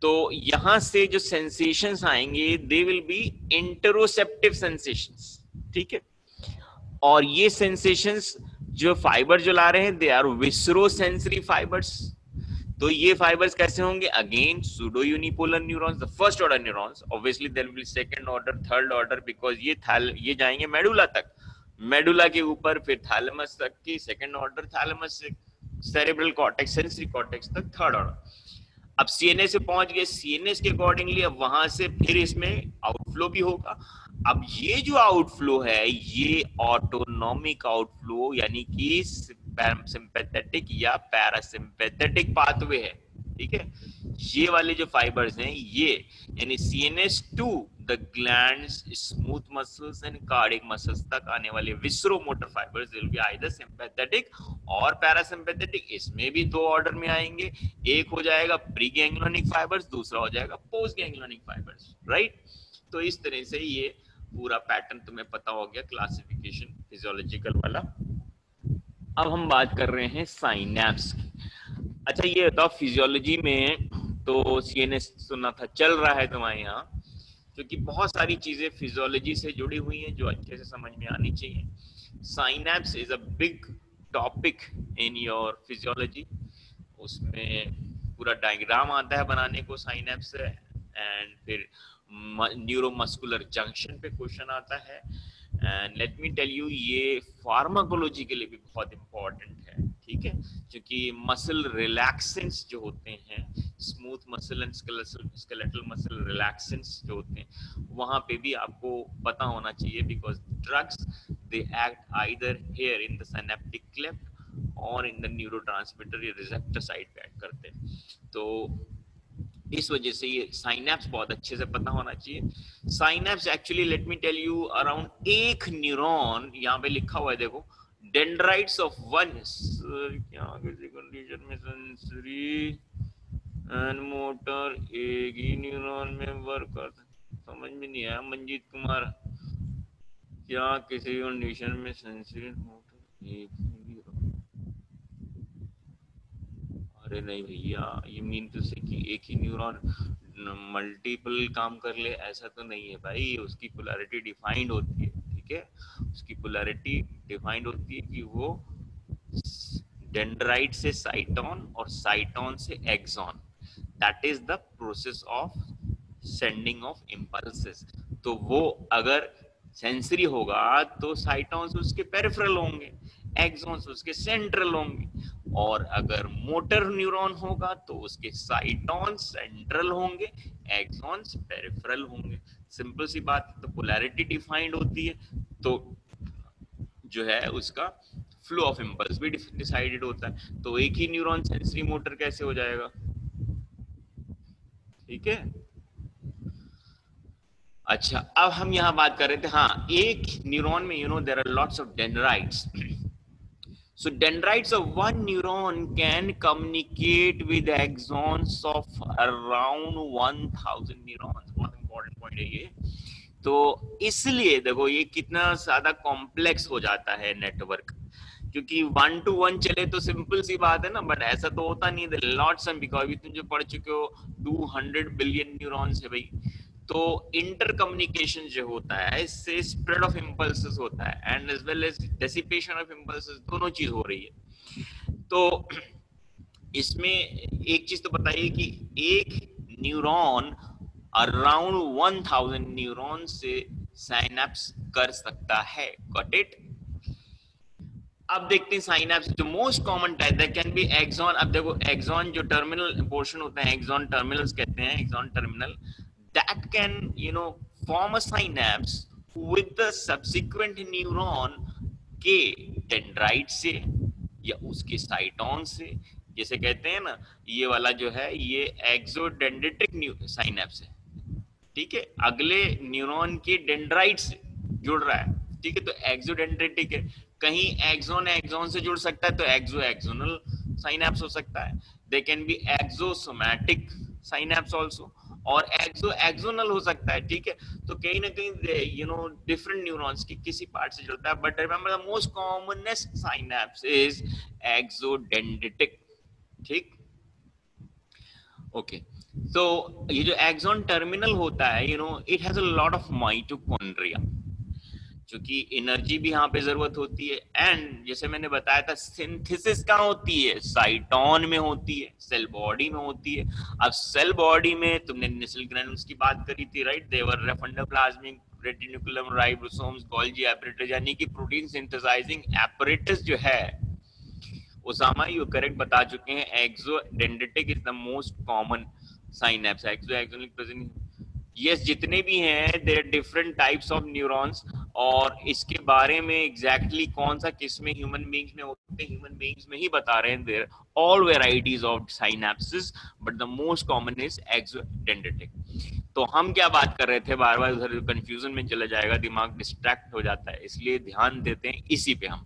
तो यहां से जो सेंसेशंस आएंगे they will be interoceptive sensations. ठीक है, और ये सेंसेशंस जो फाइबर जो ला रहे हैं दे आर विसरोसेंसरी फाइबर्स. तो ये फाइबर्स कैसे होंगे, again pseudo unipolar neurons, the first order neurons. Obviously there will be second order, third order, because ये जाएंगे मेडुला तक, मेडुला के ऊपर फिर थैलेमस तक की सेकंड ऑर्डर, थैलेमस से सेरेब्रल कॉर्टेक्स, सेंसरी कॉर्टेक्स तक थर्ड ऑर्डर. अब सीएनएस से पहुंच गए, सीएनएस के अकॉर्डिंगली अब वहां से फिर इसमें आउटफ्लो भी होगा. अब ये जो आउटफ्लो है ये ऑटोनॉमिक आउटफ्लो यानी कि सिंपैथेटिक या पैरासिम्पैथेटिक पाथवे है. ठीक है, ये वाले जो फाइबर्स हैं ये यानी CNS to the glands, smooth muscles and cardiac muscles तक आने वाले visceromotor fibres will be either sympathetic or parasympathetic. इसमें भी दो ऑर्डर में आएंगे, एक हो जाएगा प्री गैंग्लियोनिक फाइबर्स, दूसरा हो जाएगा पोस्ट गैंग्लियोनिक फाइबर्स. राइट, तो इस तरह से ये पूरा पैटर्न तुम्हें पता हो गया क्लासिफिकेशन फिजियोलॉजिकल वाला. अब हम बात कर रहे हैं साइनैप्स की. अच्छा ये बताओ, फिजियोलॉजी में तो सीएनएस सुना था, चल रहा है तुम्हारे यहाँ, क्योंकि बहुत सारी चीजें फिजियोलॉजी से जुड़ी हुई हैं जो अच्छे से समझ में आनी चाहिए. Synapse is a big topic in your physiology. उसमें पूरा डायग्राम आता है बनाने को साइनैप्स से, एंड फिर न्यूरोमस्कुलर जंक्शन पे क्वेश्चन आता है. And let me tell you, ये फार्माकोलॉजी के लिए भी बहुत इंपॉर्टेंट है. ठीक है, क्योंकि मसल रिलैक्सेंट्स जो होते हैं, smooth muscle and skeletal muscle relaxants जो होते हैं, वहां पे भी आपको पता होना चाहिए, because drugs they act either here in the synaptic cleft और इन द न्यूरोट्रांसमीटर या रिसेप्टर साइड पे एक्ट करते हैं. तो इस वजह से ये साइनैप्स बहुत अच्छे से पता होना चाहिए. Synapse actually let me tell you, around एक न्यूरॉन, यहाँ पे लिखा हुआ है देखो, डेंड्राइट्स ऑफ वन, क्या किसी कंडीशन में सेंसरी एंड मोटर एक ही न्यूरॉन में वर्क करता, समझ में नहीं आया मंजीत कुमार, क्या किसी कंडीशन में सेंसरी मोटर एक ही न्यूरॉन, अरे नहीं भैया, ये मीन टू से कि एक ही न्यूरॉन मल्टीपल काम कर ले, ऐसा तो नहीं है भाई, उसकी पोलैरिटी डिफाइंड होती है, ठीक है, उसकी पोलैरिटी डिफाइंड होती है कि वो डेंड्राइट से साइटोन और साइटोन से axon, that is the process of sending of impulses. तो वो अगर सेंसरी होगा तो साइटोन्स उसके पेरिफेरल होंगे, एक्सॉन्स उसके सेंट्रल होंगे, और अगर मोटर न्यूरॉन होगा तो उसके साइटोन्स सेंट्रल होंगे, एक्सॉन्स पेरिफेरल होंगे। सिंपल सी बात, तो पोलैरिटी डिफाइंड होती है तो जो है उसका फ्लो ऑफ इम्पल्स भी डिसाइडेड होता है। तो एक ही न्यूरॉन सेंसरी मोटर कैसे हो जाएगा, ठीक है। अच्छा, अब हम यहां बात कर रहे थे, हाँ, एक न्यूरॉन में there are lots of dendrites. So dendrites of one neuron can communicate with axons of around 1000 neurons। बहुत इंपॉर्टेंट पॉइंट है ये। तो इसलिए देखो ये कितना ज्यादा कॉम्प्लेक्स हो जाता है नेटवर्क, क्योंकि 1 to 1 चले तो सिंपल सी बात है ना, बट ऐसा तो होता नहीं है। लॉट्स एंड बिकॉज तुम जो पढ़ चुके हो 200 बिलियन न्यूरॉन्स है भाई, तो इंटर कम्युनिकेशन जो होता है इससे स्प्रेड ऑफ इम्पल्सेस होता है and as well as dissipation of impulses, दोनों चीज हो रही है। तो इसमें एक चीज तो बताइए कि एक न्यूरॉन अराउंड 1000 न्यूरॉन से साइनैप्स कर सकता है, गॉट इट। अब देखते हैं साइनैप्स, जो most common type that can be axon. अब देखो एक्सॉन जो टर्मिनल पोर्शन होता है, एक्सॉन टर्मिनल्स कहते हैं, axon terminal, that can form a synapse with the subsequent neuron के डेंड्राइट से या उसके साइटोन से। जैसे कहते हैं ना, ये वाला जो है ये एक्सोडेंड्रिटिक साइनैप्स है, ठीक है, अगले न्यूरॉन के डेंड्राइट से जुड़ रहा है, ठीक है, तो एक्सोडेंड्रिटिक है। कहीं एक्सोन एक्सोन से जुड़ सकता है तो एक्सो एक्सोनल साइनैप्स हो सकता है। They can be axosomatic synapse also, और एक्सो एक्सोनल हो सकता है, ठीक है। तो कहीं ना कहीं डिफरेंट न्यूरॉन्स की किसी पार्ट से जुड़ता है, but remember the most commonest synapse is axodendritic, ठीक, ओके। तो ये जो एक्सॉन टर्मिनल होता है, it has a lot of mitochondria, क्योंकि एनर्जी भी यहाँ पे जरूरत होती है। एंड जैसे मैंने बताया था, सिंथेसिस कहाँ होती है, साइटोन में होती है, सेल बॉडी में होती है। अब सेल बॉडी में तुमने नेसल ग्रैन्यूल्स की बात करी थी, राइट, देवर फंडोप्लाज्मिक रेटिकुलम, राइबोसोम्स, गोल्गी एपरेटस, यानी कि प्रोटीन सिंथेसाइजिंग एपरेटस जो है, ओसामा यू करेक्ट बता चुके हैं, axodendritic is the most common synapse. Axo axonal present, yes, जितने भी हैं there different types of neurons, और इसके बारे में एग्जैक्टली कौन सा किस में ह्यूमन बीइंग्स में होते हैं, ह्यूमन बीइंग्स में ही बता रहे हैं, there all varieties of synapses, but the most common is axodendritic. तो हम क्या बात कर रहे थे, बार बार उधर कंफ्यूजन में चला जाएगा, दिमाग डिस्ट्रैक्ट हो जाता है, इसलिए ध्यान देते हैं इसी पे हम।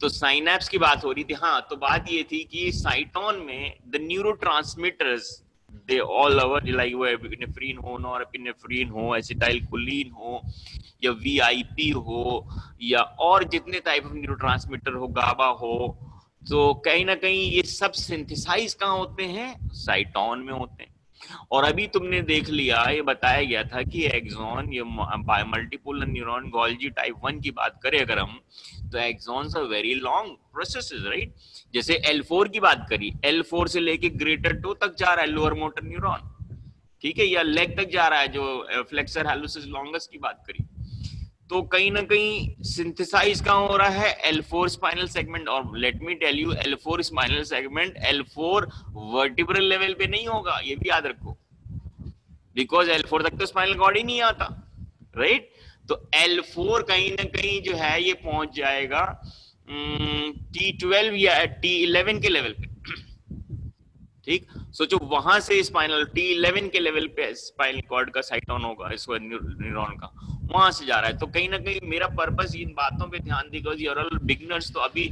तो साइनैप्स की बात हो रही थी, हाँ, तो बात ये थी कि साइटोन में the neurotransmitters they all over, like वो एपिनेफ्रीन हो, नॉरएपिनेफ्रीन हो, एसिटाइलकोलिन हो, या वीआईपी हो, या और जितने टाइप ऑफ न्यूरोट्रांसमीटर हो, गाबा हो, तो कहीं ना कहीं ये सब सिंथेसाइज कहाँ होते हैं, साइटोन में होते हैं। और अभी तुमने देख लिया, ये बताया गया था कि एक्सॉन, ये मल्टीपोलर न्यूरॉन गोल्जी टाइप 1 की बात करें अगर हम, तो axons are very long processes, right. जैसे L4 की बात करी, L4 से लेके ग्रेटर टो तक जा रहा है लोअर मोटर न्यूरॉन, ठीक है, या लेग तक जा रहा है, जो फ्लेक्सर हालुसिस लॉन्गस की बात करी। तो कहीं ना कहीं सिंथेसाइज कहाँ हो रहा है, L4 स्पाइनल सेगमेंट। और let me tell you, L4 spinal segment L4 vertebral level पे नहीं होगा, ये भी याद रखो, बिकॉज L4 तक तो स्पाइनल कॉर्ड ही नहीं आता, राइट। तो L4 कहीं ना कहीं जो है ये पहुंच जाएगा T12 या T11 के लेवल पे, ठीक। सोचो वहां से स्पाइनल T11 के लेवल पे स्पाइनल कॉर्ड का साइटोन होगा, इसको न्यूरॉन का, वहां से जा रहा है। तो कहीं ना कहीं मेरा पर्पस इन बातों पे ध्यान देगा, यूर ऑल बिगिनर्स, तो अभी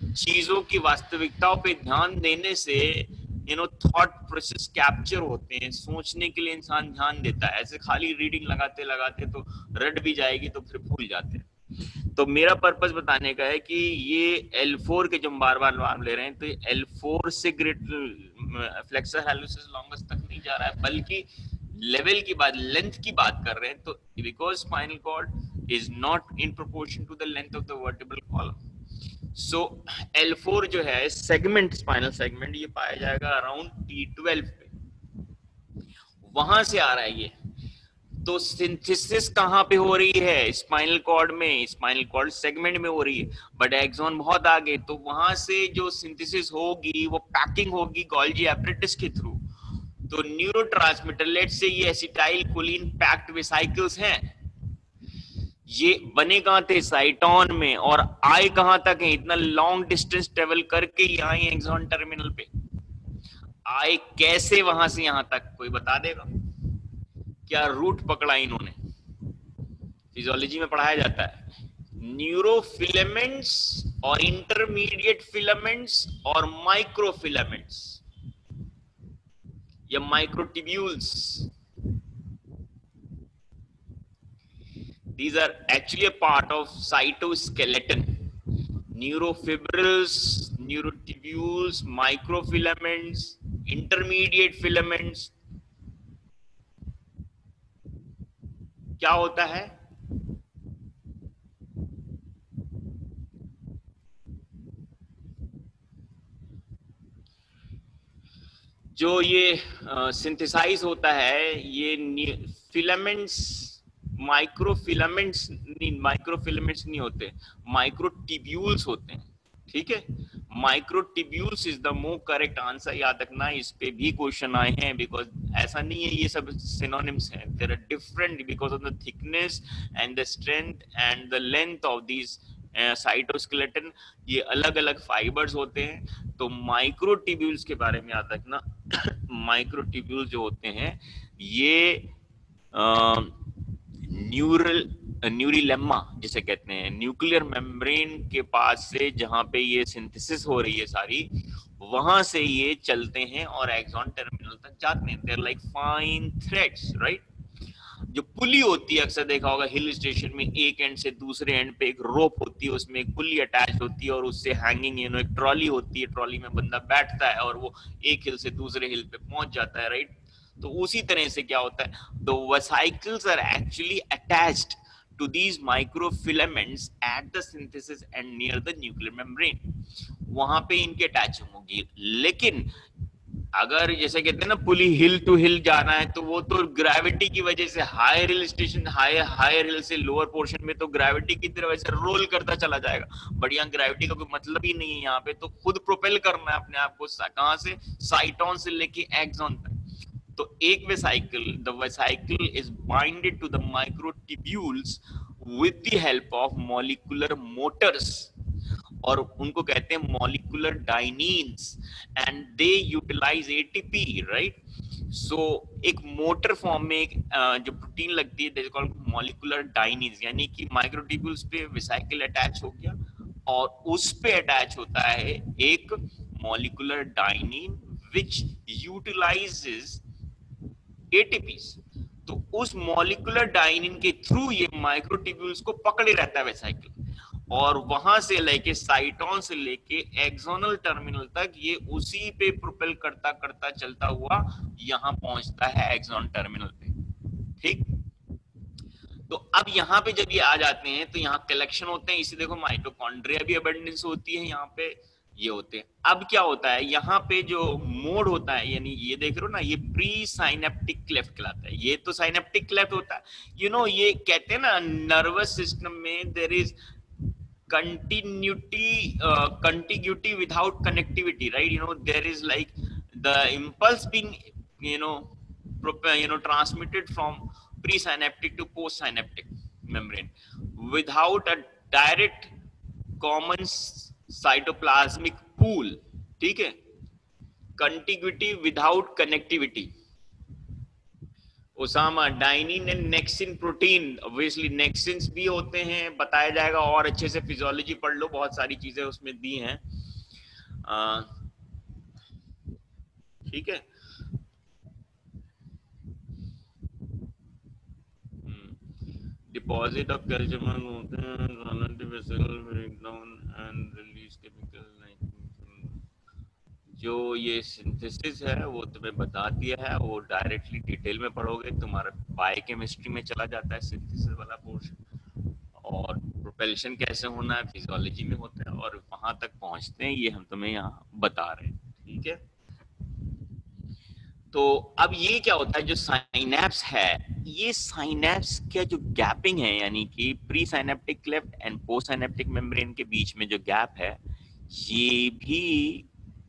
चीजों की वास्तविकताओं पे ध्यान देने से थॉट प्रोसेस कैप्चर होते हैं, सोचने के लिए इंसान ध्यान देता है। ऐसे खाली रीडिंग लगाते लगाते तो रट भी जाएगी तो फिर भूल जाते हैं। तो मेरा पर्पस बताने का है कि ये L4 के जो हम बार बार नाम ले रहे हैं, तो L4 से ग्रेट फ्लेक्सर हाइपोथेसिस लॉन्गस तक नहीं जा रहा है, बल्कि लेवल की बात, लेंथ की बात कर रहे हैं। तो because spinal cord is not in proportion to the length of the vertebral column. So L4 जो है सेगमेंट, स्पाइनल सेगमेंट, ये पाया जाएगा अराउंड T12 पे, वहां से आ रहा है ये। तो सिंथेसिस कहां पे हो रही है? स्पाइनल कॉर्ड में, स्पाइनल कॉर्ड सेगमेंट में हो रही है, बट एक्सॉन बहुत आगे। तो वहां से जो सिंथेसिस होगी वो पैकिंग होगी गोल्जी एपरेटस के थ्रू। तो न्यूरोट्रांसमीटर, लेट से ये एसिटाइल कोलिन पैक्ड वेसिकल्स हैं, ये बने कहां थे? साइटोन में। और आए कहां तक है? इतना लॉन्ग डिस्टेंस ट्रेवल करके ये आए एक्सॉन टर्मिनल पे। आए कैसे वहां से यहां तक? कोई बता देगा? क्या रूट पकड़ा इन्होंने? फिजियोलॉजी में पढ़ाया जाता है न्यूरोफिलामेंट्स और इंटरमीडिएट फिलामेंट्स और माइक्रोफिलामेंट्स या microtubules. These are actually a part of cytoskeleton. Neurofibrils, neurotubules, microfilaments, intermediate filaments. क्या होता है? जो ये सिंथेसाइज होता है, ये फिलामेंट्स, माइक्रोफिलामेंट्स नहीं होते, माइक्रोट्यूब्यूल्स होते हैं। ठीक है, microtubules is the more correct answer. याद रखना, इस पे भी क्वेश्चन आए हैं, बिकॉज ऐसा नहीं है ये सब सिनोनिम्स हैं, there are different because of the thickness and the strength and the length of these cytoskeleton. ये अलग अलग फाइबर्स होते हैं। तो माइक्रोट्यूब्यूल्स के बारे में याद रखना। माइक्रोट्यूब्यूल्स जो होते हैं ये न्यूरिलेमा जिसे कहते हैं, न्यूक्लियर मेम्ब्रेन के पास से जहां पे ये सिंथेसिस हो रही है सारी, वहां से ये चलते हैं और एक्सॉन टर्मिनल तक जाते हैं। There like fine threads, right? जो पुली होती है, अक्सर देखा होगा हिल स्टेशन में, एक एंड से दूसरे एंड पे एक रोप होती है, उसमें एक पुली अटैच होती है और उससे हैंगिंग एक ट्रॉली होती है, ट्रॉली में बंदा बैठता है और वो एक हिल से दूसरे हिल पे पहुंच जाता है, राइट? तो उसी तरह से क्या होता है, the vesicles are actually attached to these microfilaments at the synthesis and near the nuclear membrane. वहां पे इनके अटैचिंग होगी। लेकिन अगर जैसे कहते हैं ना पुली हिल टू हिल जाना है, तो वो तो ग्रेविटी की वजह से हायर हिल स्टेशन, हायर हिल से लोअर पोर्शन में तो ग्रेविटी की तरह वैसे रोल करता चला जाएगा। बट यहाँ ग्रेविटी का कोई मतलब ही नहीं है, यहाँ पे तो खुद प्रोपेल करना है अपने आप को, कहां से? साइटोन से लेके एक्सॉन तक। तो एक vesicle, the vesicle is binded to the microtubules with the help of molecular motors, और उनको कहते हैं molecular dyneins, and they utilise ATP, right? So एक मोटर फॉर्म में एक जो प्रोटीन लगती है, that is called molecular dyneins, यानी कि माइक्रोट्यूब्यूल्स पे वेसिकल अटैच हो गया और उस पे अटैच होता है एक मॉलिक्यूलर डाइनीन व्हिच यूटिलाइजेस एटीपीज। तो उस मॉलिक्यूलर डाइनिन के थ्रू ये माइक्रोट्यूब्यूल्स को पकड़े रहता है वेसिकल, और वहां से लेके साइटोन से लेके एक्सोनल टर्मिनल तक ये उसी पे प्रोपेल करता करता चलता हुआ यहां पहुंचता है एक्सॉन टर्मिनल पे। ठीक, तो अब यहाँ पे जब ये आ जाते हैं तो यहाँ कलेक्शन होते हैं, इसे देखो माइटोकॉन्ड्रिया भी अबंडेंस होती है यहाँ पे, ये होते हैं। अब क्या होता है यहाँ पे जो मोड होता है, यानी ये देख रहे हो ना, ये प्री साइनेप्टिक क्लेफ्ट कहलाता है। ये तो साइनेप्टिक क्लेफ्ट होता है, ये कहते हैं ना नर्वस सिस्टम में there is contiguity without connectivity, right? There is like the impulse being transmitted from presynaptic to postsynaptic membrane without a direct common cytoplasmic pool. ठीक है, contiguity without connectivity, ओसामा, dynein and nexin protein, obviously nexins भी होते हैं, बताया जाएगा, और अच्छे से फिजियोलॉजी पढ़ लो, बहुत सारी चीजें उसमें दी हैं। ठीक है। डिपॉजिट ऑफ कैल्शियम होते हैं, vessel break down and release chemical. जो ये सिंथेसिस है वो तुम्हें बता दिया है, वो डायरेक्टली डिटेल में पढ़ोगे, तुम्हारा बायोकेमिस्ट्री में चला जाता है सिंथेसिस वाला पोर्शन, और प्रोपेल्शन कैसे होना है फिजियोलॉजी में होता है, और वहां तक पहुंचते हैं ये हम तुम्हें यहाँ बता रहे हैं। ठीक है। तो अब ये क्या होता है, जो साइनेप्स है, ये साइनेप्स का जो गैपिंग है, यानी कि pre synaptic cleft and post synaptic membrane के बीच में जो गैप है, ये भी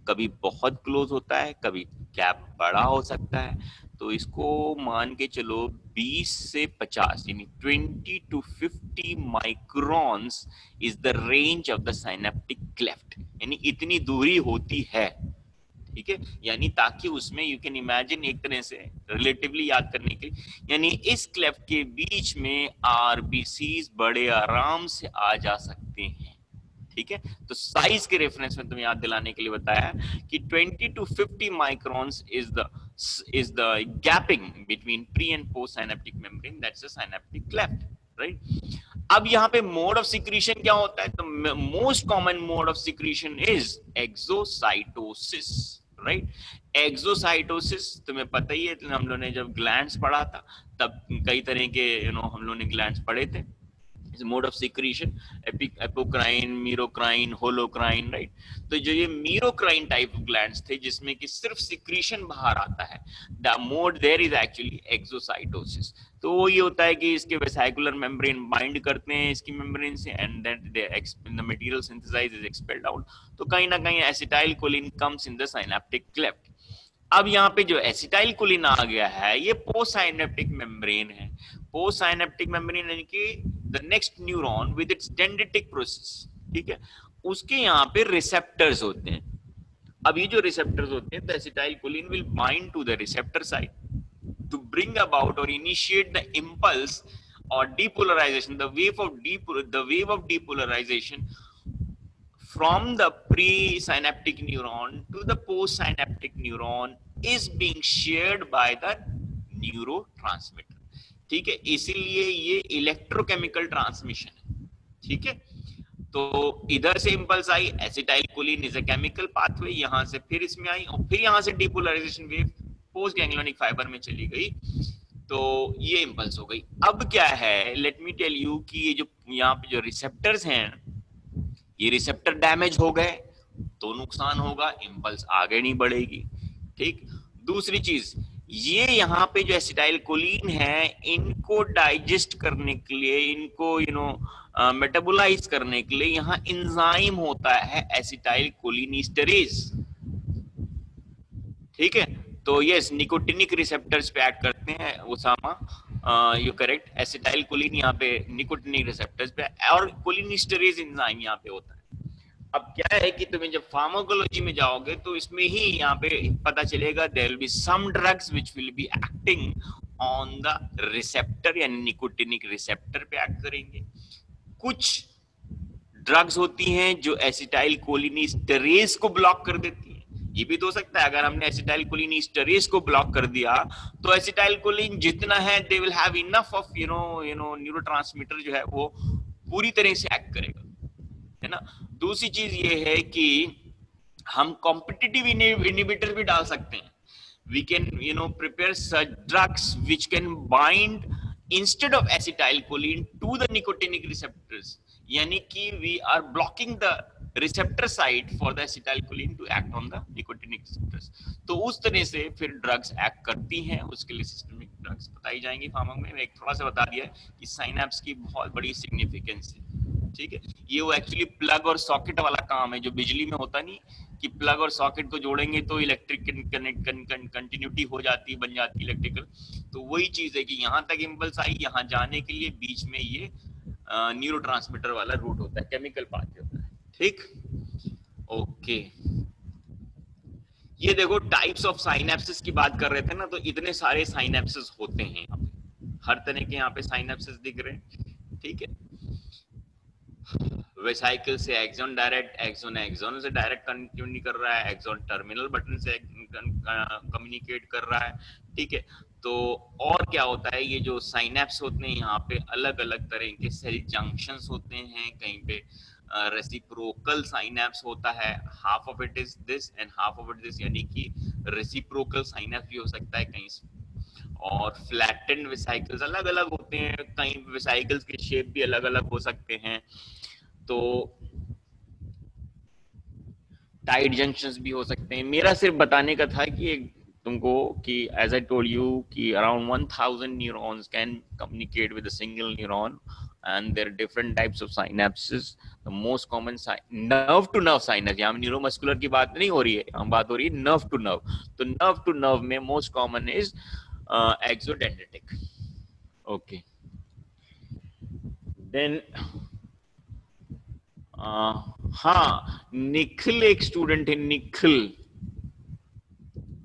कभी बहुत क्लोज होता है, कभी गैप बड़ा हो सकता है। तो इसको मान के चलो 20 से 50 यानी 20 to 50 microns is the range of the synaptic cleft, यानी इतनी दूरी होती है। ठीक है, यानी ताकि उसमें यू कैन इमेजिन एक तरह से रिलेटिवली याद करने के लिए, यानी इस क्लेफ्ट के बीच में आरबीसीज बड़े आराम से आ जा सकते हैं। ठीक है, तो साइज के रेफरेंस में तुम्हें याद दिलाने के लिए बताया कि 20 to 50 microns is the gapping between pre and post synaptic membrane, that's a synaptic cleft, right? अब यहाँ पे मोड ऑफ सिक्रीशन क्या होता है, तो most common mode of secretion is exocytosis, right? Exocytosis तुम्हें पता ही है, हम लोगों ने जब ग्लैंड्स पढ़ा था तब कई तरह के हम लोगों ने ग्लैंड्स पढ़े थे, mode of secretion, apocrine, मीरोक्राइन, holocrine, right? तो जो ये मीरोक्राइन टाइप ऑफ ग्लैंड्स थे जिसमें कि सिर्फ सिक्रीशन बाहर आता है, the mode there is actually exocytosis. तो वो ये होता है कि इसके वेसिकुलर मेम्ब्रेन बाइंड करते हैं इसकी मेम्ब्रेन से, and then the material synthesise is expelled out. तो कहीं ना कहीं acetylcholine comes in the synaptic cleft. अब यहाँ पे जो एसिटाइल कोलिन आ गया है, ये पोस्ट साइनेप्टिक मेम्ब्रेन है। पोस्ट साइनेप्टिक मेम्ब्रेन यानी कि the next neuron with its dendritic process, ठीक है, उसके यहाँ पे रिसेप्टर्स होते हैं। अब ये जो रिसेप्टर्स होते हैं, तो acetylcholine will bind to the receptor site to bring about or initiate the impulse or depolarization, the wave of depolarization from the pre-synaptic neuron to the post-synaptic neuron is being shared by the neurotransmitter। ठीक है, इसीलिए ये electrochemical transmission है। ठीक है, तो इधर से इंपल्स आई, acetylcholine is a chemical pathway, यहां से फिर इसमें आई, और फिर यहां से depolarisation wave post ganglionic fibre में चली गई, तो ये इंपल्स हो गई। अब क्या है, लेट मी टेल यू कि ये जो यहाँ पे जो रिसेप्टर्स हैं, ये रिसेप्टर डैमेज हो गए तो नुकसान होगा, इंपल्स आगे नहीं बढ़ेगी। ठीक, दूसरी चीज, ये यहाँ पे जो एसिटाइल कोलिन है, इनको डाइजेस्ट करने के लिए, इनको मेटाबोलाइज करने के लिए यहाँ एंजाइम होता है एसिटाइल कोलिनिस्टरेज। ठीक है, तो यस, निकोटिनिक रिसेप्टर्स पे एक्ट करते हैं Osama, you correct, acetyl choline यहाँ पे निकोटिनिक रिसेप्टर्स पे, और कोलिनिस्टरेज एंजाइम यहाँ पे होता है। अब क्या है कि तुम्हें जब फार्माकोलॉजी में जाओगे तो इसमें ही यहाँ पे पता चलेगा, there will be some drugs which will be acting on the receptor, यानी निकोटिनिक रिसेप्टर पे एक्ट करेंगे। कुछ ड्रग्स होती हैं जो एसिटाइल कोलिनिस्टरेज को ब्लॉक कर देती हैं। ये भी तो हो सकता है, अगर हमने एसिटाइल कोलिनिस्टरेज को ब्लॉक कर दिया तो एसिटाइल कोलिन जितना है, they will have enough of neurotransmitter जो है वो पूरी तरह से एक्ट करेगा, है ना। दूसरी चीज ये है कि हम कॉम्पिटिटिव इनिबिटर भी डाल सकते हैं। We can prepare such drugs which can bind instead of acetylcholine to the nicotinic receptors, यानी कि we are blocking the receptor site for the acetylcholine to act on the nicotinic receptors। तो उस तरह से फिर ड्रग्स एक्ट करती हैं, उसके लिए सिस्टमिक ड्रग्स बताई जाएंगी फार्मा में। एक थोड़ा सा बता दिया कि साइनेप्स की बहुत बड़ी सिग्निफिकेंस है। ठीक है, ये वो एक्चुअली प्लग और सॉकेट वाला काम है जो बिजली में होता नहीं, कि प्लग और सॉकेट को जोड़ेंगे तो इलेक्ट्रिक कंटिन्यूटी हो जाती है, बन जाती है इलेक्ट्रिकल। तो वही चीज है कि यहाँ तक इंपल्स आई, यहाँ जाने के लिए बीच में ये न्यूरोट्रांसमीटर वाला रूट होता है, केमिकल पाथवे होता है। ठीक, ओके। ये देखो टाइप्स ऑफ साइनेप्सिस की बात कर रहे थे ना, तो इतने सारे साइनेप्सिस होते हैं यहाँ पे, हर तरह के यहाँ पे साइनेप्सिस दिख रहे हैं, ठीक है। वेसाइकल से एक्सॉन डायरेक्ट, एक्सॉन एक्सॉन से डायरेक्ट कम्युनिकेट कर रहा है, एक्सॉन टर्मिनल बटन से कम्युनिकेट कर रहा है, ठीक है। तो और क्या होता है, ये जो साइनेप्स होते हैं यहाँ पे अलग अलग तरह के सेल जंक्शंस होते हैं, कहीं पे रेसिप्रोकल साइनेप्स होता है, half of it is this and half of it this, यानी कि रेसिप्रोकल साइनेप्स भी हो सकता है कहीं, और फ्लैटेंड वेसाइकल्स अलग अलग होते हैं, कहीं वेसाइकल्स के शेप भी अलग अलग हो सकते हैं। तो टाइट जंक्शंस भी हो सकते हैं। मेरा सिर्फ बताने का था कि तुमको कि एज आई टोल्ड यू कि around 1000 neurons can communicate with a single neuron and there different types of synapses. The most common nerve to nerve synapse, यहाँ न्यूरोमस्कुलर की बात नहीं हो रही है, हम बात हो रही है नर्व टू नर्व। तो नर्व टू नर्व में most common is axodendritic. Okay, then हाँ, निखिल एक स्टूडेंट है, Nikhil.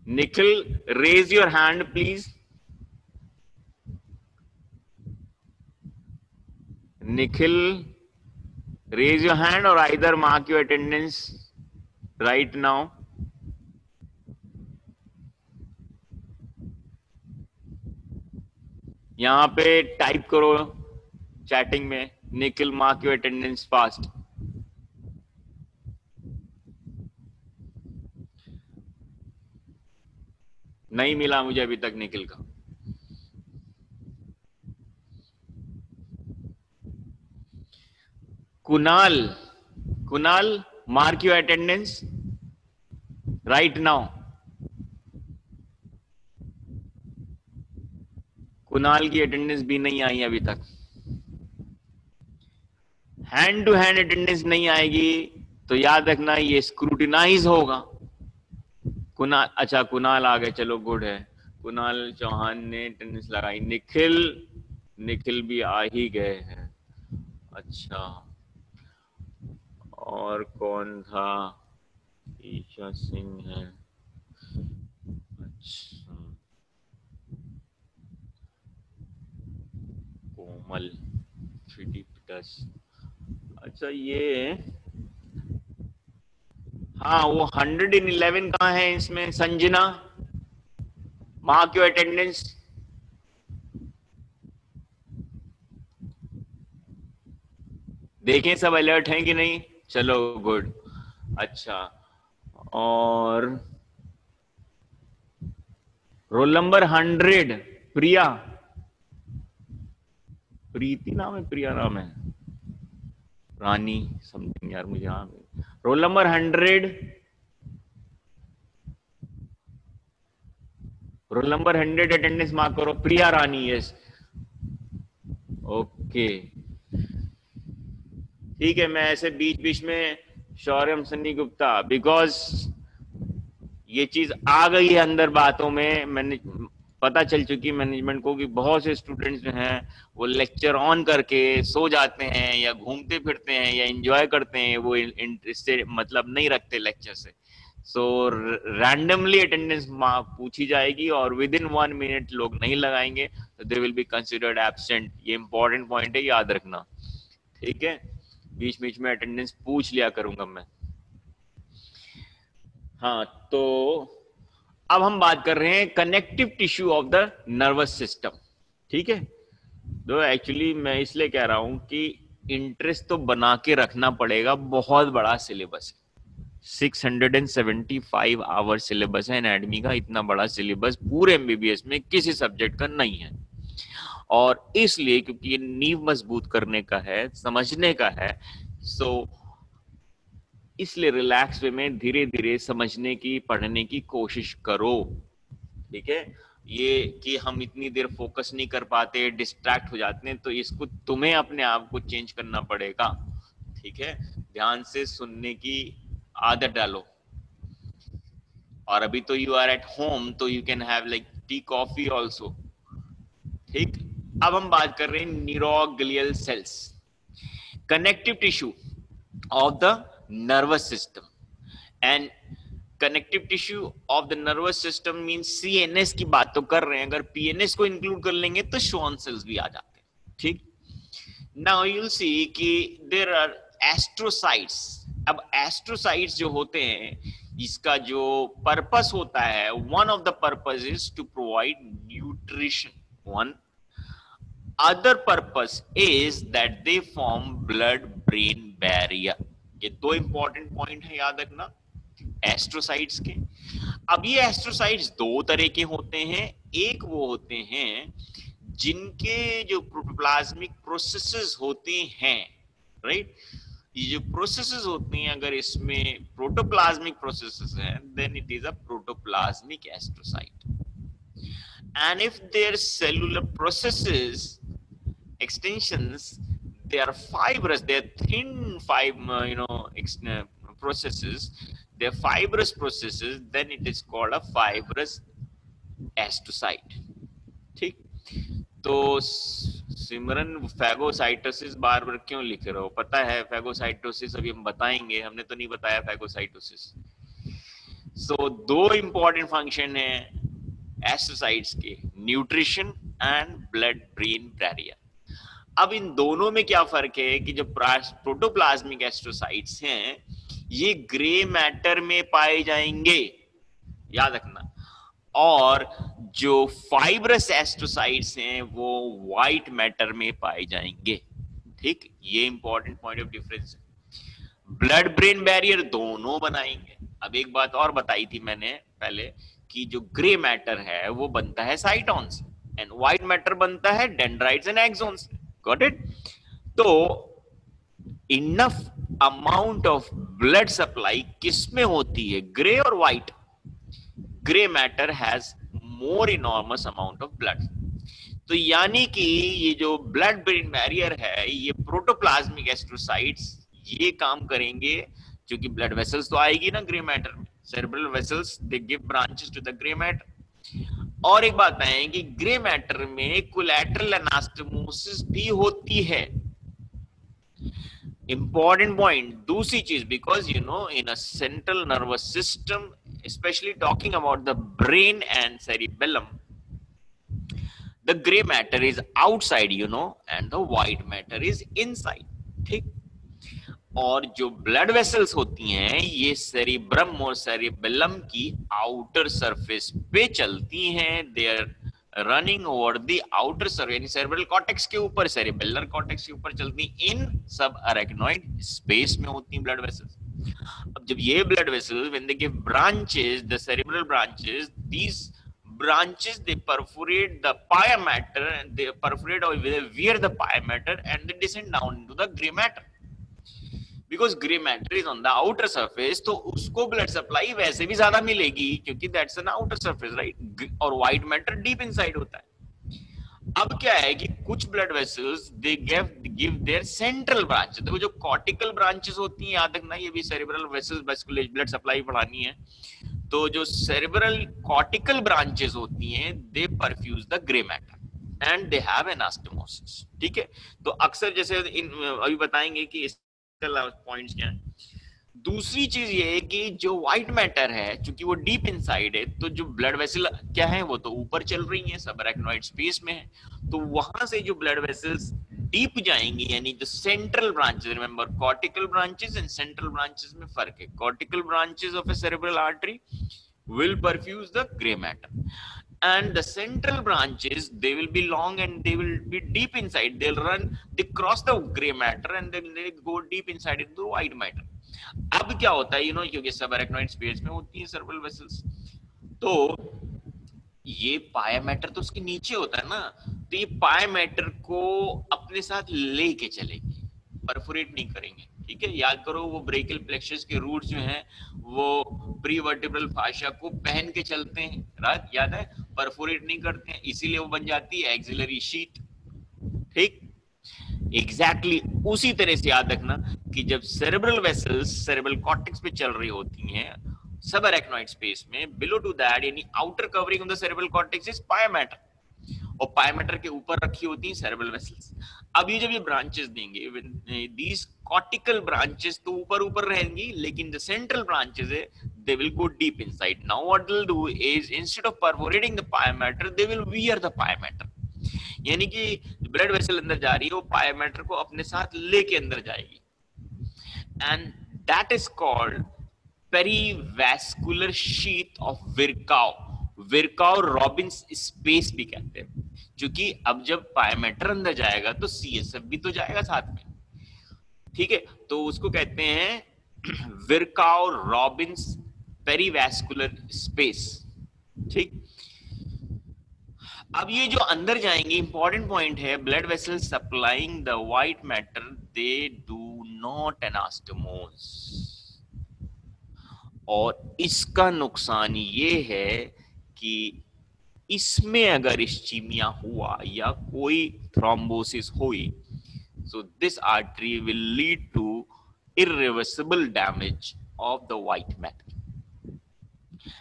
Nikhil, raise your hand please. Nikhil, raise your hand or either mark your attendance right now. यहाँ पे टाइप करो चैटिंग में, Nikhil mark your attendance fast. नहीं मिला मुझे अभी तक निखिल का। Kunal, Kunal mark your attendance right now. Kunal की अटेंडेंस भी नहीं आई अभी तक। हैंड टू हैंड अटेंडेंस नहीं आएगी तो याद रखना ये स्क्रूटिनाइज होगा। कुणाल, अच्छा कुणाल आ गए, चलो गुड है। कुणाल चौहान ने अटेंडेंस लगाई। निखिल, निखिल भी आ ही गए हैं। अच्छा, और कौन था? ईशा सिंह है। अच्छा, कोमल, फिडिपिटस। अच्छा ये, हाँ वो 111 कहाँ है इसमें? Sanjana, mark your attendance. देखें सब अलर्ट हैं कि नहीं? चलो गुड। अच्छा, और रोल नंबर 100 प्रिया, प्रीति नाम है, प्रिया नाम है, रानी समथिंग यार मुझे। हाँ, roll number 100, roll number 100 attendance mark करो। प्रिया रानी, यस, ओके ठीक है। मैं ऐसे बीच बीच में शौर्यम सन्नी गुप्ता, बिकॉज ये चीज आ गई है अंदर बातों में, मैंने पता चल चुकी मैनेजमेंट को कि बहुत से स्टूडेंट्स जो हैं वो लेक्चर ऑन करके सो जाते हैं या घूमते फिरते हैं या एंजॉय करते हैं, वो इससे मतलब नहीं रखते लेक्चर से। सो रैंडमली अटेंडेंस पूछी जाएगी और विद इन 1 मिनट लोग नहीं लगाएंगे तो they will be considered absent. ये इंपॉर्टेंट पॉइंट है, याद रखना, ठीक है। बीच बीच में अटेंडेंस पूछ लिया करूंगा मैं। हाँ, तो अब हम बात कर रहे हैं connective tissue of the nervous system, ठीक है। तो एक्चुअली मैं इसलिए कह रहा हूं कि इंटरेस्ट तो बना के रखना पड़ेगा, बहुत बड़ा सिलेबस है, 675 आवर सिलेबस है एनाटॉमी का। इतना बड़ा सिलेबस पूरे एमबीबीएस में किसी सब्जेक्ट का नहीं है, और इसलिए क्योंकि ये नींव मजबूत करने का है, समझने का है, सो इसलिए रिलैक्स वे में धीरे धीरे समझने की, पढ़ने की कोशिश करो, ठीक है। ये कि हम इतनी देर फोकस नहीं कर पाते, डिस्ट्रैक्ट हो जाते हैं, तो इसको तुम्हें अपने आप को चेंज करना पड़ेगा, ठीक है। ध्यान से सुनने की आदत डालो। और अभी तो यू आर एट होम, तो you can have like tea coffee also, ठीक। अब हम बात कर रहे हैं neuroglial sales, connective tissue of the nervous system, and connective tissue of the nervous system mean CNS की बात तो कर रहे हैं, अगर पीएनएस को इंक्लूड कर लेंगे तो श्वान सेल्स भी आ जाते हैं, ठीक। नाउ यू विल सी कि देयर आर एस्ट्रोसाइट्स। अब एस्ट्रोसाइट्स जो होते हैं, इसका जो पर्पस होता है, one of the purpose is to provide nutrition, one other purpose is that they form blood brain barrier। ये दो इंपॉर्टेंट पॉइंट है, याद रखना एस्ट्रोसाइट्स के। अब ये एस्ट्रोसाइट्स दो तरह के होते हैं, एक वो होते हैं जिनके जो प्रोटोप्लाज्मिक प्रोसेसेस होते हैं, राइट, ये जो प्रोसेसेस होती हैं, अगर इसमें प्रोटोप्लाज्मिक प्रोसेसेस हैं, then it is a protoplasmic astrocyte. And if their cellular processes extensions, they are fibrous, they are thin processes, they are fibrous processes, then it is called a fibrous astrocyte, ठीक। तो सिमरन phagocytosis बार बार क्यों लिख रहे हो? पता है phagocytosis अभी हम बताएंगे, हमने तो नहीं बताया फैगोसाइटोसिस। सो दो इंपॉर्टेंट फंक्शन है एस्ट्रोसाइट्स के, nutrition and blood brain barrier. अब इन दोनों में क्या फर्क है कि जो प्रोटोप्लाज्मिक एस्ट्रोसाइट्स हैं ये ग्रे मैटर में पाए जाएंगे, याद रखना, और जो फाइब्रस एस्ट्रोसाइट्स हैं वो व्हाइट मैटर में पाए जाएंगे, ठीक। ये इंपॉर्टेंट पॉइंट ऑफ डिफरेंस है। ब्लड ब्रेन बैरियर दोनों बनाएंगे। अब एक बात और बताई थी मैंने पहले कि जो ग्रे मैटर है वो बनता है साइटॉन्स एंड व्हाइट मैटर बनता है dendrites and axons, got it. तो enough amount of blood supply किसमें होती है, ग्रे और white? Grey matter has more enormous amount of blood. तो यानी कि ये जो ब्लड ब्रेन बैरियर है, ये प्रोटोप्लाज्मिक एस्ट्रोसाइट्स ये काम करेंगे, क्योंकि ब्लड वेसल्स तो आएगी ना ग्रे मैटर में, cerebral vessels they give branches to the gray matter। और एक बात है कि ग्रे मैटर में कोलैटरल एनास्टोमोसिस भी होती है, इंपॉर्टेंट पॉइंट। दूसरी चीज, because you know in a central nervous system, specially talking about the brain and cerebellum, the grey matter is outside, you know, and the white matter is inside, ठीक। और जो blood vessels होती हैं ये cerebrum और cerebellum की outer surface पे चलती हैं, they are running over the outer surface, यानी सेरेब्रल कॉर्टेक्स के ऊपर, सेरिबेलर कॉर्टेक्स के ऊपर चलती, इन सब अरेक्नोइड स्पेस में होती हैं ब्लड वेसल्स। अब जब ये blood vessels when they give branches, the cerebral branches, these branches they perforate the pia matter and they perforate or they wear the pia matter and they descend down into the gray matter, because gray matter is on the outer surface, तो उसको blood supply वैसे भी ज्यादा मिलेगी क्योंकि that's an outer surface, right, और white matter deep inside होता है। अब क्या है कि कुछ blood vessels they give their central branch, देखो जो कॉर्टिकल ब्रांचेस होती हैं, याद रखना, ये भी cerebral vessels vascular blood supply पढ़ानी है, तो जो सेरेब्रल कॉर्टिकल ब्रांचेस होती हैं they perfuse the grey matter and they have anastomosis, ठीक है। तो अक्सर जैसे अभी बताएंगे कि पॉइंट्स क्या है। दूसरी चीज ये है कि जो व्हाइट मैटर है, क्योंकि वो डीप इनसाइड है, तो जो ब्लड वेसल क्या है वो तो ऊपर चल रही है, सब अरेक्नोइड स्पेस में है, तो वहां से जो ब्लड वेसल्स डीप जाएंगी, यानी जो central branches, remember cortical branches and central branches में फर्क है। Cortical branches of A cerebral artery will perfuse the gray matter, and the central branches they will be long and they will be deep inside, they'll run, they cross the gray matter and then they go deep inside into white matter। अब क्या होता है, क्योंकि सब arachnoid space में होती है cerebral vessels, तो ये पाया मैटर तो उसके नीचे होता है ना, तो ये पाया मैटर को अपने साथ लेके चलेगी, परफोरेट नहीं करेंगे, ठीक है। याद करो वो ब्रेकियल प्लेक्सस के रूट्स जो हैं वो प्रीवर्टिब्रल फाशा को पहन के चलते हैं, राइट, याद है, परफोरेट नहीं करते हैं, इसीलिए वो बन जाती है एक्सिलरी शीथ, ठीक। एग्जैक्टली उसी तरह से याद रखना कि जब सेरेब्रल वेसल्स सेरेब्रल कॉर्टेक्स पे चल रही होती हैं सब अरेक्नोइड स्पेस में, बिलो टू दैट यानी outer covering of the cerebral cortex is पाया मैटर, और पाया मैटर के ऊपर रखी होती हैं सेरेब्रल वेसल्स। अब ये जब ये ब्रांचेस देंगे, दीज कॉर्टिकल ब्रांचेस तो ऊपर ऊपर रहेंगी, लेकिन द सेंट्रल ब्रांचेस है they will go deep inside. Now what they'll do is, instead of perforating the pia mater, they will wear the pia mater. यानी कि ब्लड वेसल अंदर जा रही है, वो पाया मैटर को अपने साथ लेके अंदर जाएगी, and that is called perivascular sheath of Virchow. Virchow Robins space भी कहते हैं, क्योंकि अब जब पायामेटर अंदर जाएगा तो सीएसएफ भी तो जाएगा साथ में, ठीक है, तो उसको कहते हैं विर्काउ रॉबिन्स पेरीवैस्कुलर स्पेस. ठीक, अब ये जो अंदर जाएंगे, इंपॉर्टेंट पॉइंट है, blood vessel supplying the white matter, they do not anastomose. और इसका नुकसान ये है कि इसमें अगर इस्चीमिया हुआ या कोई थ्रोम्बोसिस हुई, so this artery will lead to irreversible damage of the white matter,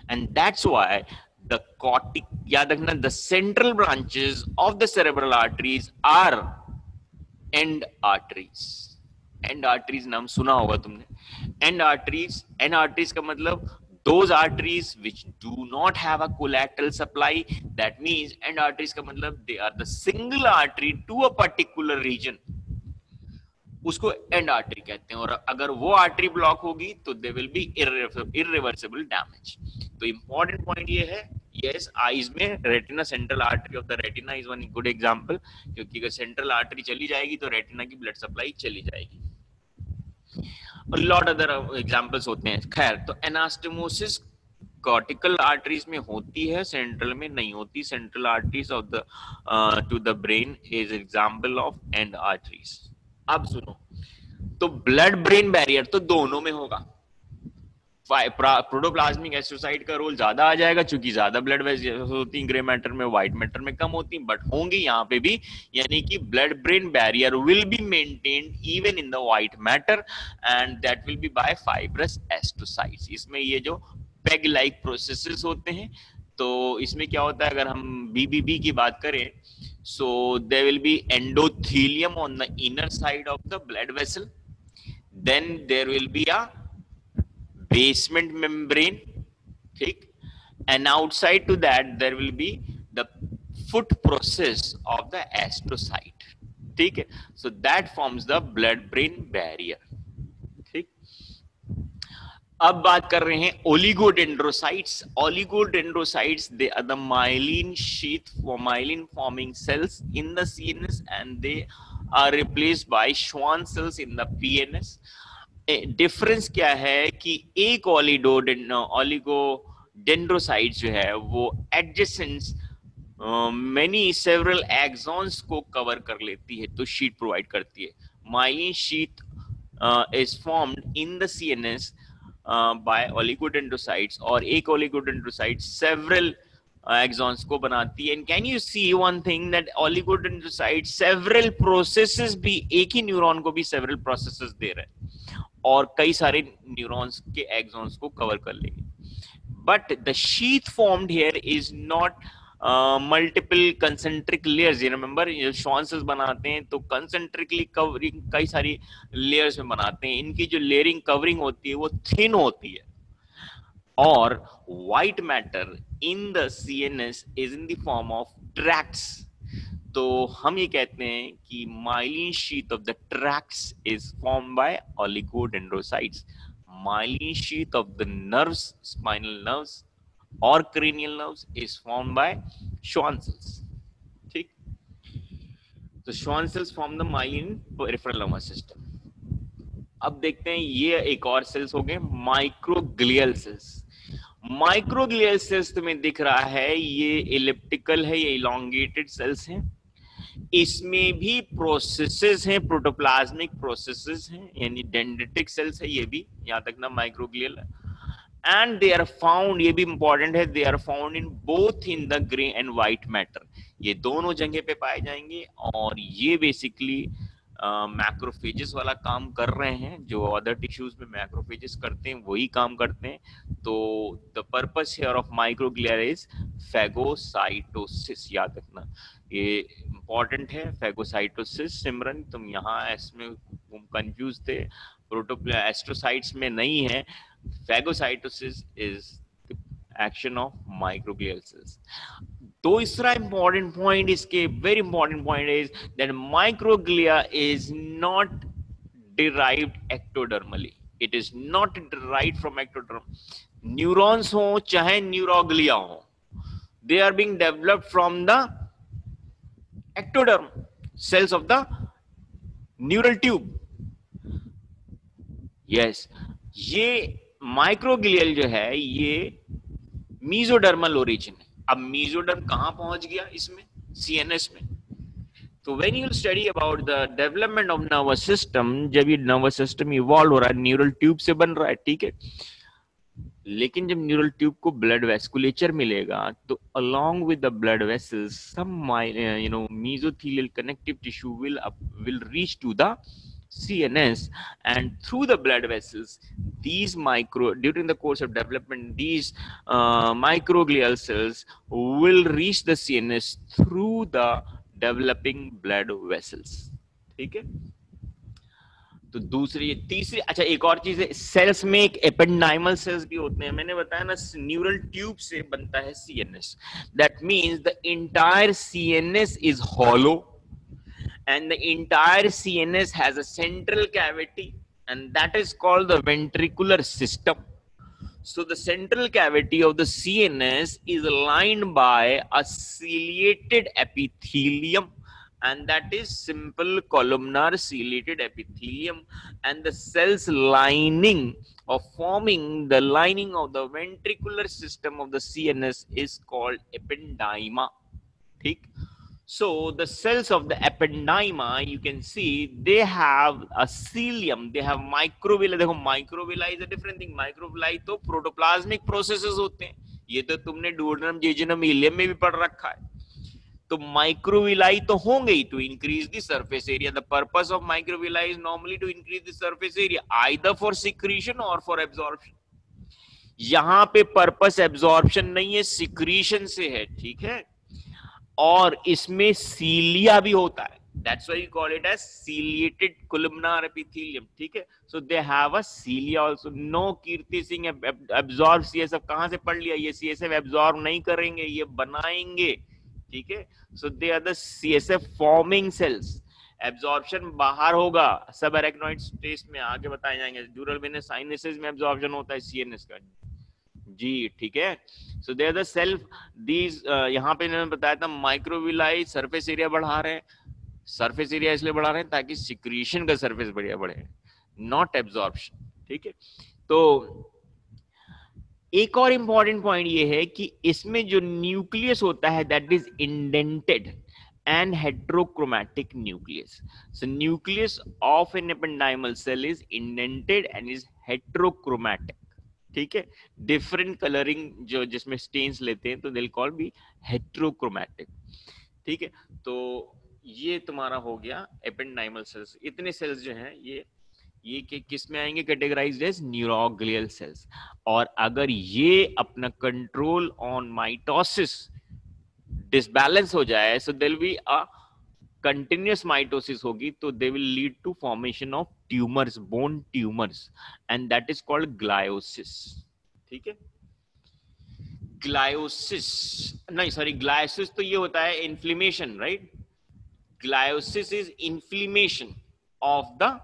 and that's why the cortic, याद रखना, the central branches of the cerebral arteries are end arteries. end arteries नाम सुना होगा तुमने. end arteries का मतलब those arteries which do not have a collateral supply. That means end arteries का मतलब they are the single artery to a particular region, उसको and artery कहते हैं. और अगर वो आर्टरी ब्लॉक होगी तो they will B irreversible damage. तो इंपॉर्टेंट पॉइंट ये है, यस, आईज में retina, central artery of the retina is one good example, क्योंकि अगर सेंट्रल आर्टरी चली जाएगी तो रेटिना की ब्लड सप्लाई चली जाएगी. और लॉट अदर एग्जांपल्स होते हैं. खैर, तो एनास्टोमोसिस कॉर्टिकल आर्टरीज में होती है, सेंट्रल में नहीं होती. Central arteries of the two the brain is example of and arteries. अब सुनो, तो ब्लड ब्रेन बैरियर तो दोनों में होगा. प्रोटोप्लाज्मिक एस्ट्रोसाइट का रोल ज्यादा आ जाएगा, क्योंकि ज्यादा ब्लड वेसल्स होती हैं ग्रे मैटर में, व्हाइट मैटर में कम होती, बट होंगी यहाँ पे भी. यानी कि blood brain barrier will be maintained even in the white matter, and that will be by fibrous astrocytes. इसमें ये जो पेग लाइक प्रोसेसेस होते हैं, तो इसमें क्या होता है, अगर हम बीबीबी की बात करें, so there will be endothelium on the inner side of the blood vessel, then there will be a basement membrane, ठीक, and outside to that there will be the foot process of the astrocyte, ठीक है. So that forms the blood brain barrier. ठीक, अब बात कर रहे हैं oligodendrocytes. Oligodendrocytes, they are the myelin sheath myelin forming cells in the CNS, and they are replaced by Schwann cells in the PNS. Difference क्या है कि एक ओलिगोडेंड्रोसाइट जो है वो एडजेसेंट मेनी सेवरल एक्सॉन्स को कवर कर लेती है, तो शीट प्रोवाइड करती है. Myelin sheath is formed in the CNS by oligodendrocytes, और एक oligodendrocyte several axons को बनाती है. And can you see one thing, that oligodendrocytes several processes भी, एक ही न्यूरॉन को भी several processes दे रहे हैं और कई सारे न्यूरॉन्स के axons को कवर कर लेंगे. But the sheath formed here is not multiple concentric layers. Remember, Schwann cells बनाते हैं तो कंसेंट्रिकली कवरिंग कई सारी लेयर्स में बनाते हैं. इनकी जो लेयरिंग कवरिंग होती है वो थिन होती है. और white matter in the CNS is in the form of tracts. तो हम ये कहते हैं कि myelin sheath of the tracts is formed by oligodendrocytes. Myelin sheath of the nerves, spinal nerves or cranial nerves is formed by Schwann cells. ठीक, तो Schwann cells form the myelin peripheral nervous system. अब देखते हैं ये एक और sales हो गए माइक्रोग्लियल सेल्स. माइक्रोग्लियल सेल्स तुम्हें दिख रहा है, ये इलिप्टिकल है, ये इलोंगेटेड सेल्स हैं. इसमें भी प्रोसेसेस हैं, प्रोटोप्लाज्मिक प्रोसेसेस हैं, यानी डेंड्रिटिक सेल्स है ये भी, याद रखना माइक्रोग्लियल है. And they are found, ये भी important है, they are found in both in the gray and white matter. ये दोनों जगह पे पाए जाएंगे, और ये बेसिकली मैक्रोफेजेस वाला काम कर रहे हैं, जो अदर टिश्यूज में मैक्रोफेजेस करते हैं वही काम करते हैं. तो the purpose here of microglia is phagocytosis. याद रखना, ये इंपॉर्टेंट है, फैगोसाइटोसिस. सिमरन तुम यहाँ इसमें कंफ्यूज थे, प्रोटोप्लास्ट एस्ट्रोसाइट्स में नहीं है. Phagocytosis is the action of microglial cells. दूसरा important point इसके very important point is that microglia is not derived ectodermally. It is not derived from ectoderm. Neurons हो चाहे neuroglia हो, they are being developed from the ectoderm cells of the neural tube. Yes, ये microglial जो है ये mesodermal origin है. अब mesoderm कहां पहुंच गया इसमें? सीएनएस में. तो when you study about the development of nervous system, जब ये नर्वस सिस्टम इवॉल्व हो रहा है, न्यूरल ट्यूब से बन रहा है, ठीक है, लेकिन जब न्यूरल ट्यूब को ब्लड वेस्कुलेचर मिलेगा तो along with the blood vessels some mesothelial connective tissue will reach to the CNS, and through the blood vessels, during the course of development, these microglial cells will reach the CNS through the developing blood vessels. ठीक है. तो दूसरी तीसरी, अच्छा एक और चीज है, सेल्स में एक एपेंडाइमल सेल्स भी होते हैं. मैंने बताया ना, न्यूरल ट्यूब से बनता है CNS. That means the entire CNS is hollow and the entire CNS has a central cavity, and that is called the ventricular system. So the central cavity of the CNS is lined by a ciliated epithelium, and that is simple columnar ciliated epithelium, and the cells lining or forming the lining of the ventricular system of the CNS is called ependyma. ठीक. So the cells of the ependyma, you can see they have a cilium, they have microvilli. देखो microvilli is a different thing. Microvilli तो protoplasmic processes होते हैं. ये तो तुमने duodenum, jejunum, ilium में भी पढ़ रखा है. तो माइक्रोविलाई तो होंगे ही to increase the surface area. The purpose of microvilli is normally to increase the surface area, either for secretion or for absorption. यहां पे पर्पस एब्जॉर्प्शन नहीं है, सिक्रीशन से है. ठीक है. और इसमें सीलिया भी होता है. That's why you call it as ciliated columnar epithelium. ठीक है. So they have a cilia also. No, Kirti Singh absorb CSF कहां से पढ़ लिया? ये CSF absorb नहीं करेंगे, ये बनाएंगे. ठीक है. So they are the CSF forming cells. Absorption बाहर होगा, सब एरेक्नोइड स्पेस में आगे बताए जाएंगे. ड्यूरल वेनस साइनसेस में एब्जॉर्प्शन होता है CNS का जी. ठीक है. So they are the self these. यहाँ पे इन्होंने बताया था माइक्रोविलाई सरफेस एरिया बढ़ा रहे हैं. सरफेस एरिया इसलिए बढ़ा रहे हैं ताकि सिक्रीशन का सरफेस बढ़िया बढ़े, नॉट एब्जॉर्प्शन. ठीक है. तो एक और इंपॉर्टेंट पॉइंट ये है कि इसमें जो न्यूक्लियस होता है that is indented and heterochromatic nucleus. So nucleus of an ependymal cell is indented and is heterochromatic. ठीक है. डिफरेंट कलरिंग जो जिसमें स्टेन्स लेते हैं तो they will call B heterochromatic. ठीक है. तो ये तुम्हारा हो गया एपेंडाइमल सेल्स. इतने सेल्स जो हैं ये किस में आएंगे? Categorised as neuroglial cells. और अगर ये अपना कंट्रोल ऑन माइटोसिस डिसबैलेंस हो जाए, so there will be a continuous mitosis होगी, तो they will lead to formation of tumours, bone tumours, and that is called gliosis. ठीक है. ग्लायोसिस नहीं, सॉरी, ग्लायोसिस तो ये होता है inflammation, right. Gliosis is inflammation of the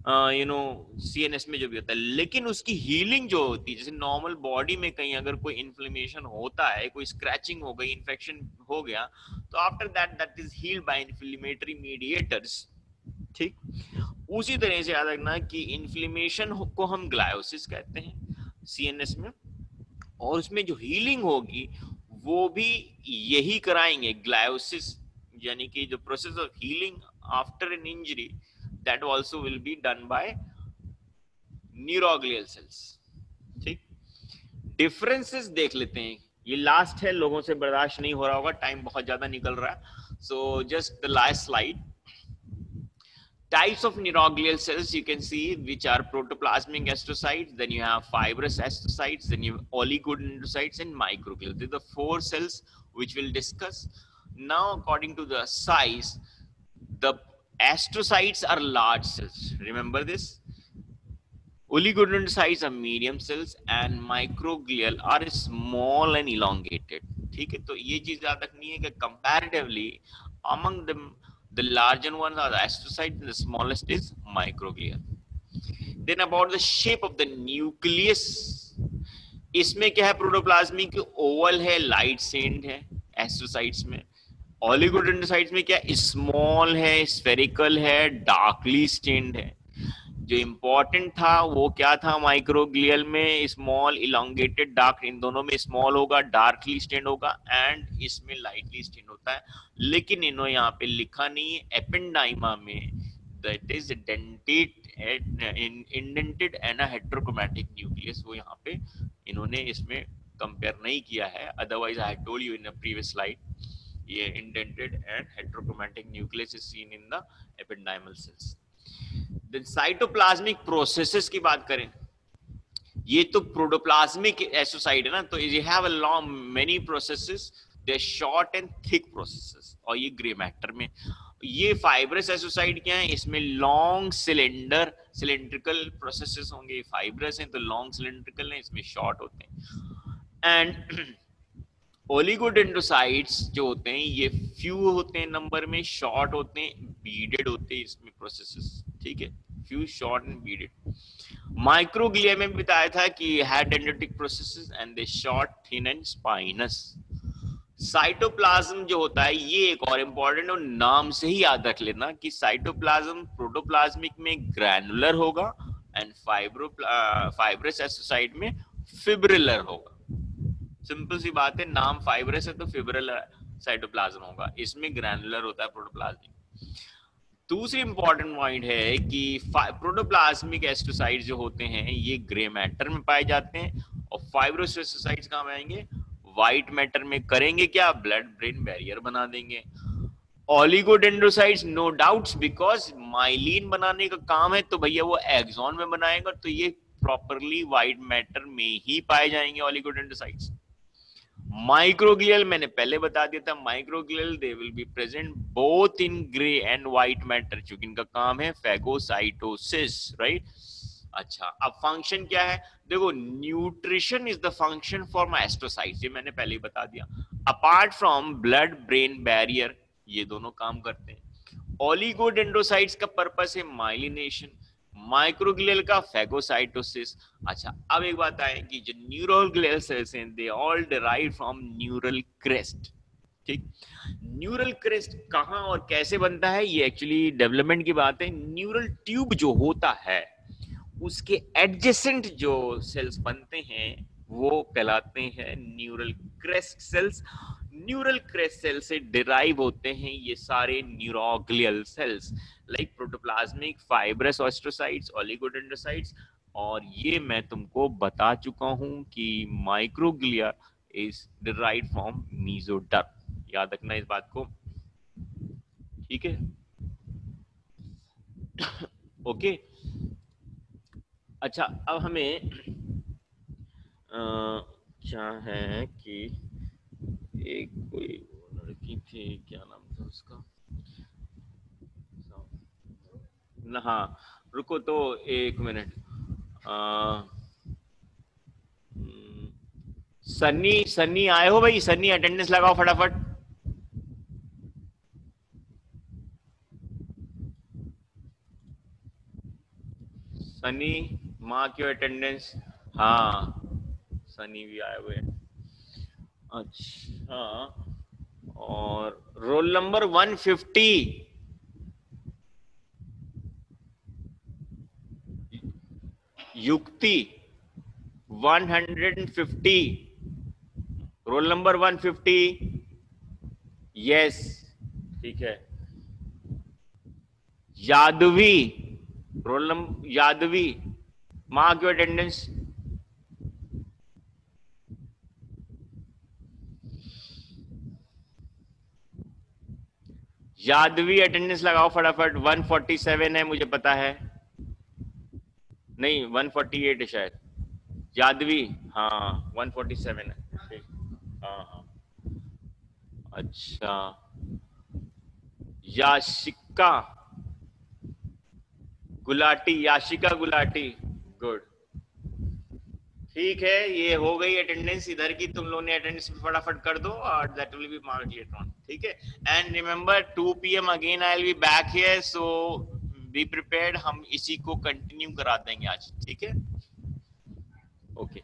CNS में जो भी होता है. लेकिन उसकी हीलिंग जो होती है, जैसे नॉर्मल बॉडी में कहीं अगर कोई इन्फ्लेमेशन होता है, कोई स्क्रैचिंग हो गई, इन्फेक्शन हो गया, तो after that is healed by inflammatory mediators. ठीक. उसी तरह से याद रखना कि इन्फ्लेमेशन को हम ग्लायोसिस कहते हैं CNS में, और उसमें जो हीलिंग होगी वो भी यही कराएंगे, ग्लायोसिस, यानी कि जो process of healing after an injury, that also will be done by neuroglial cells. ठीक. डिफरेंसेस देख लेते हैं. ये लास्ट है, लोगों से बर्दाश्त नहीं हो रहा होगा, टाइम बहुत ज्यादा निकल रहा है. So just the last slide. Types of neuroglial cells you can see, which are protoplasmic astrocytes, then you have fibrous astrocytes, then you have oligodendrocytes and microglial. These are the 4 cells which we'll discuss. Now according to the size, the astrocytes are large cells. Remember this. Oligodendrocytes are medium cells and microglial are small and elongated. ठीक है, तो ये चीज याद रखनी है कि comparatively among them the larger ones are the astrocytes and the smallest is microglia. Then about the shape of the nucleus, इसमें क्या है, प्रोटोप्लाज्मिक ओवल है, लाइट सेंड है एस्ट्रोसाइट्स में. ओलिगोडेंड्रोसाइट्स में क्या स्मॉल है, स्फेरिकल है, डार्कली स्टेन्ड है. जो इंपॉर्टेंट था वो क्या था, माइक्रोग्लियल में स्मॉल इलोंगेटेड डार्क, इन दोनों में स्मॉल होगा, डार्कली स्टेन्ड होगा एंड इसमें लाइटली स्टेन्ड होता है. लेकिन इन्होंने यहाँ पे लिखा नहीं है एपेंडाइमा में that is indented and heterochromatic nucleus, वो यहाँ पे इन्होंने इसमें कंपेयर नहीं किया है. Otherwise I had told you in a previous slide, ये indented and heterochromatic nucleus is seen in the ependymal cells. Then cytoplasmic processes की बात करें, ये तो प्रोटोप्लाज्मिक एसोसाइट है ना, तो ये have a long many processes, they short and thick processes. और ये ग्रे मैटर में, ये फाइब्रस एसोसाइट क्या है, इसमें लॉन्ग सिलेंड्रिकल प्रोसेसेस होंगे. फाइब्रस हैं तो लॉन्ग सिलेंड्रिकल है, इसमें शॉर्ट होते हैं. एंड ओलिगोडेंड्रोसाइट्स जो होते हैं ये फ्यू होते हैं नंबर में, शॉर्ट होते हैं, बीडेड होते हैं इसमें प्रोसेसेस. ठीक है, few short and beaded. Microglia में बताया था कि had dendritic processes and they short, thin and spinous. Cytoplasm जो होता है ये एक और इंपॉर्टेंट, और नाम से ही याद रख लेना कि साइटोप्लाज्म प्रोटोप्लाज्मिक में ग्रैनुलर होगा एंड फाइब्रस एसोसाइट में फिब्रिलर होगा. सिंपल सी बात है, नाम फाइब्रस है तो फिब्रिलर साइटोप्लाज्म होगा, इसमें ग्रैनुलर होता है प्रोटोप्लाज्मिक. दूसरी इंपॉर्टेंट पॉइंट है कि प्रोटोप्लाज्मिक एस्ट्रोसाइट्स जो होते हैं ये ग्रे मैटर में पाए जाते हैं, और फाइब्रस एस्ट्रोसाइट्स कहां पाएंगे, व्हाइट मैटर में. करेंगे क्या, ब्लड ब्रेन बैरियर बना देंगे. Oligodendrocytes no doubts because myelin बनाने का काम है, तो भैया वो एक्सॉन में बनाएगा, तो ये प्रॉपरली व्हाइट मैटर में ही पाए जाएंगे ओलिगोडेंड्रोसाइट्स. माइक्रोग्लियल मैंने पहले बता दिया था, microglial they will be present both in grey and white matter, क्योंकि इनका काम है फैगोसाइटोसिस, राइट. अच्छा, अब फंक्शन क्या है, देखो nutrition is the function for mastocytes, ये मैंने पहले ही बता दिया. Apart from blood brain barrier, ये दोनों काम करते हैं. ओलिगोडेंड्रोसाइट्स का पर्पस है माइलिनेशन, माइक्रोग्लियल का फैगोसाइटोसिस. अच्छा, अब एक बात आए कि जो न्यूरल ग्लियल सेल्स हैं they all derive from neural crest. ठीक, न्यूरल क्रेस्ट कहां और कैसे बनता है, ये एक्चुअली डेवलपमेंट की बात है. न्यूरल ट्यूब जो होता है उसके एडजेसेंट जो सेल्स बनते हैं वो कहलाते हैं neural crest cells. Neural crest cell से डिराइव होते हैं ये सारे neuroglial cells, like protoplasmic, fibrous astrocytes, oligodendrocytes. और ये मैं तुमको बता चुका हूं कि microglia is derived from mesoderm, याद रखना इस बात को. ठीक है, ओके. अच्छा, अब हमें क्या है कि एक कोई लड़की थी, क्या नाम था उसका, हाँ रुको तो एक मिनट. सन्नी, सन्नी आए हो भाई, सन्नी अटेंडेंस लगाओ फटाफट. Sunny mark your attendance. हाँ, सनी भी आए हुए. अच्छा, और रोल नंबर 150 युक्ति, 150, रोल नंबर 150. यस, ठीक है. Yadavi, roll number Yadavi, mark your attendance. Yadavi attendance लगाओ फटाफट. 147 है मुझे पता है, नहीं 148 है शायद. यादवी, हाँ 147 है. ठीक, हाँ हाँ. अच्छा, याशिका गुलाटी, याशिका गुलाटी, गुड, ठीक है, ये हो गई अटेंडेंस इधर की, तुम लोगों ने अटेंडेंस फटाफट कर दो और that will B marked later on, ठीक है। And remember 2 PM again I will be back here, so be prepared, हम इसी को कंटिन्यू करा देंगे आज, ठीक है। ओके।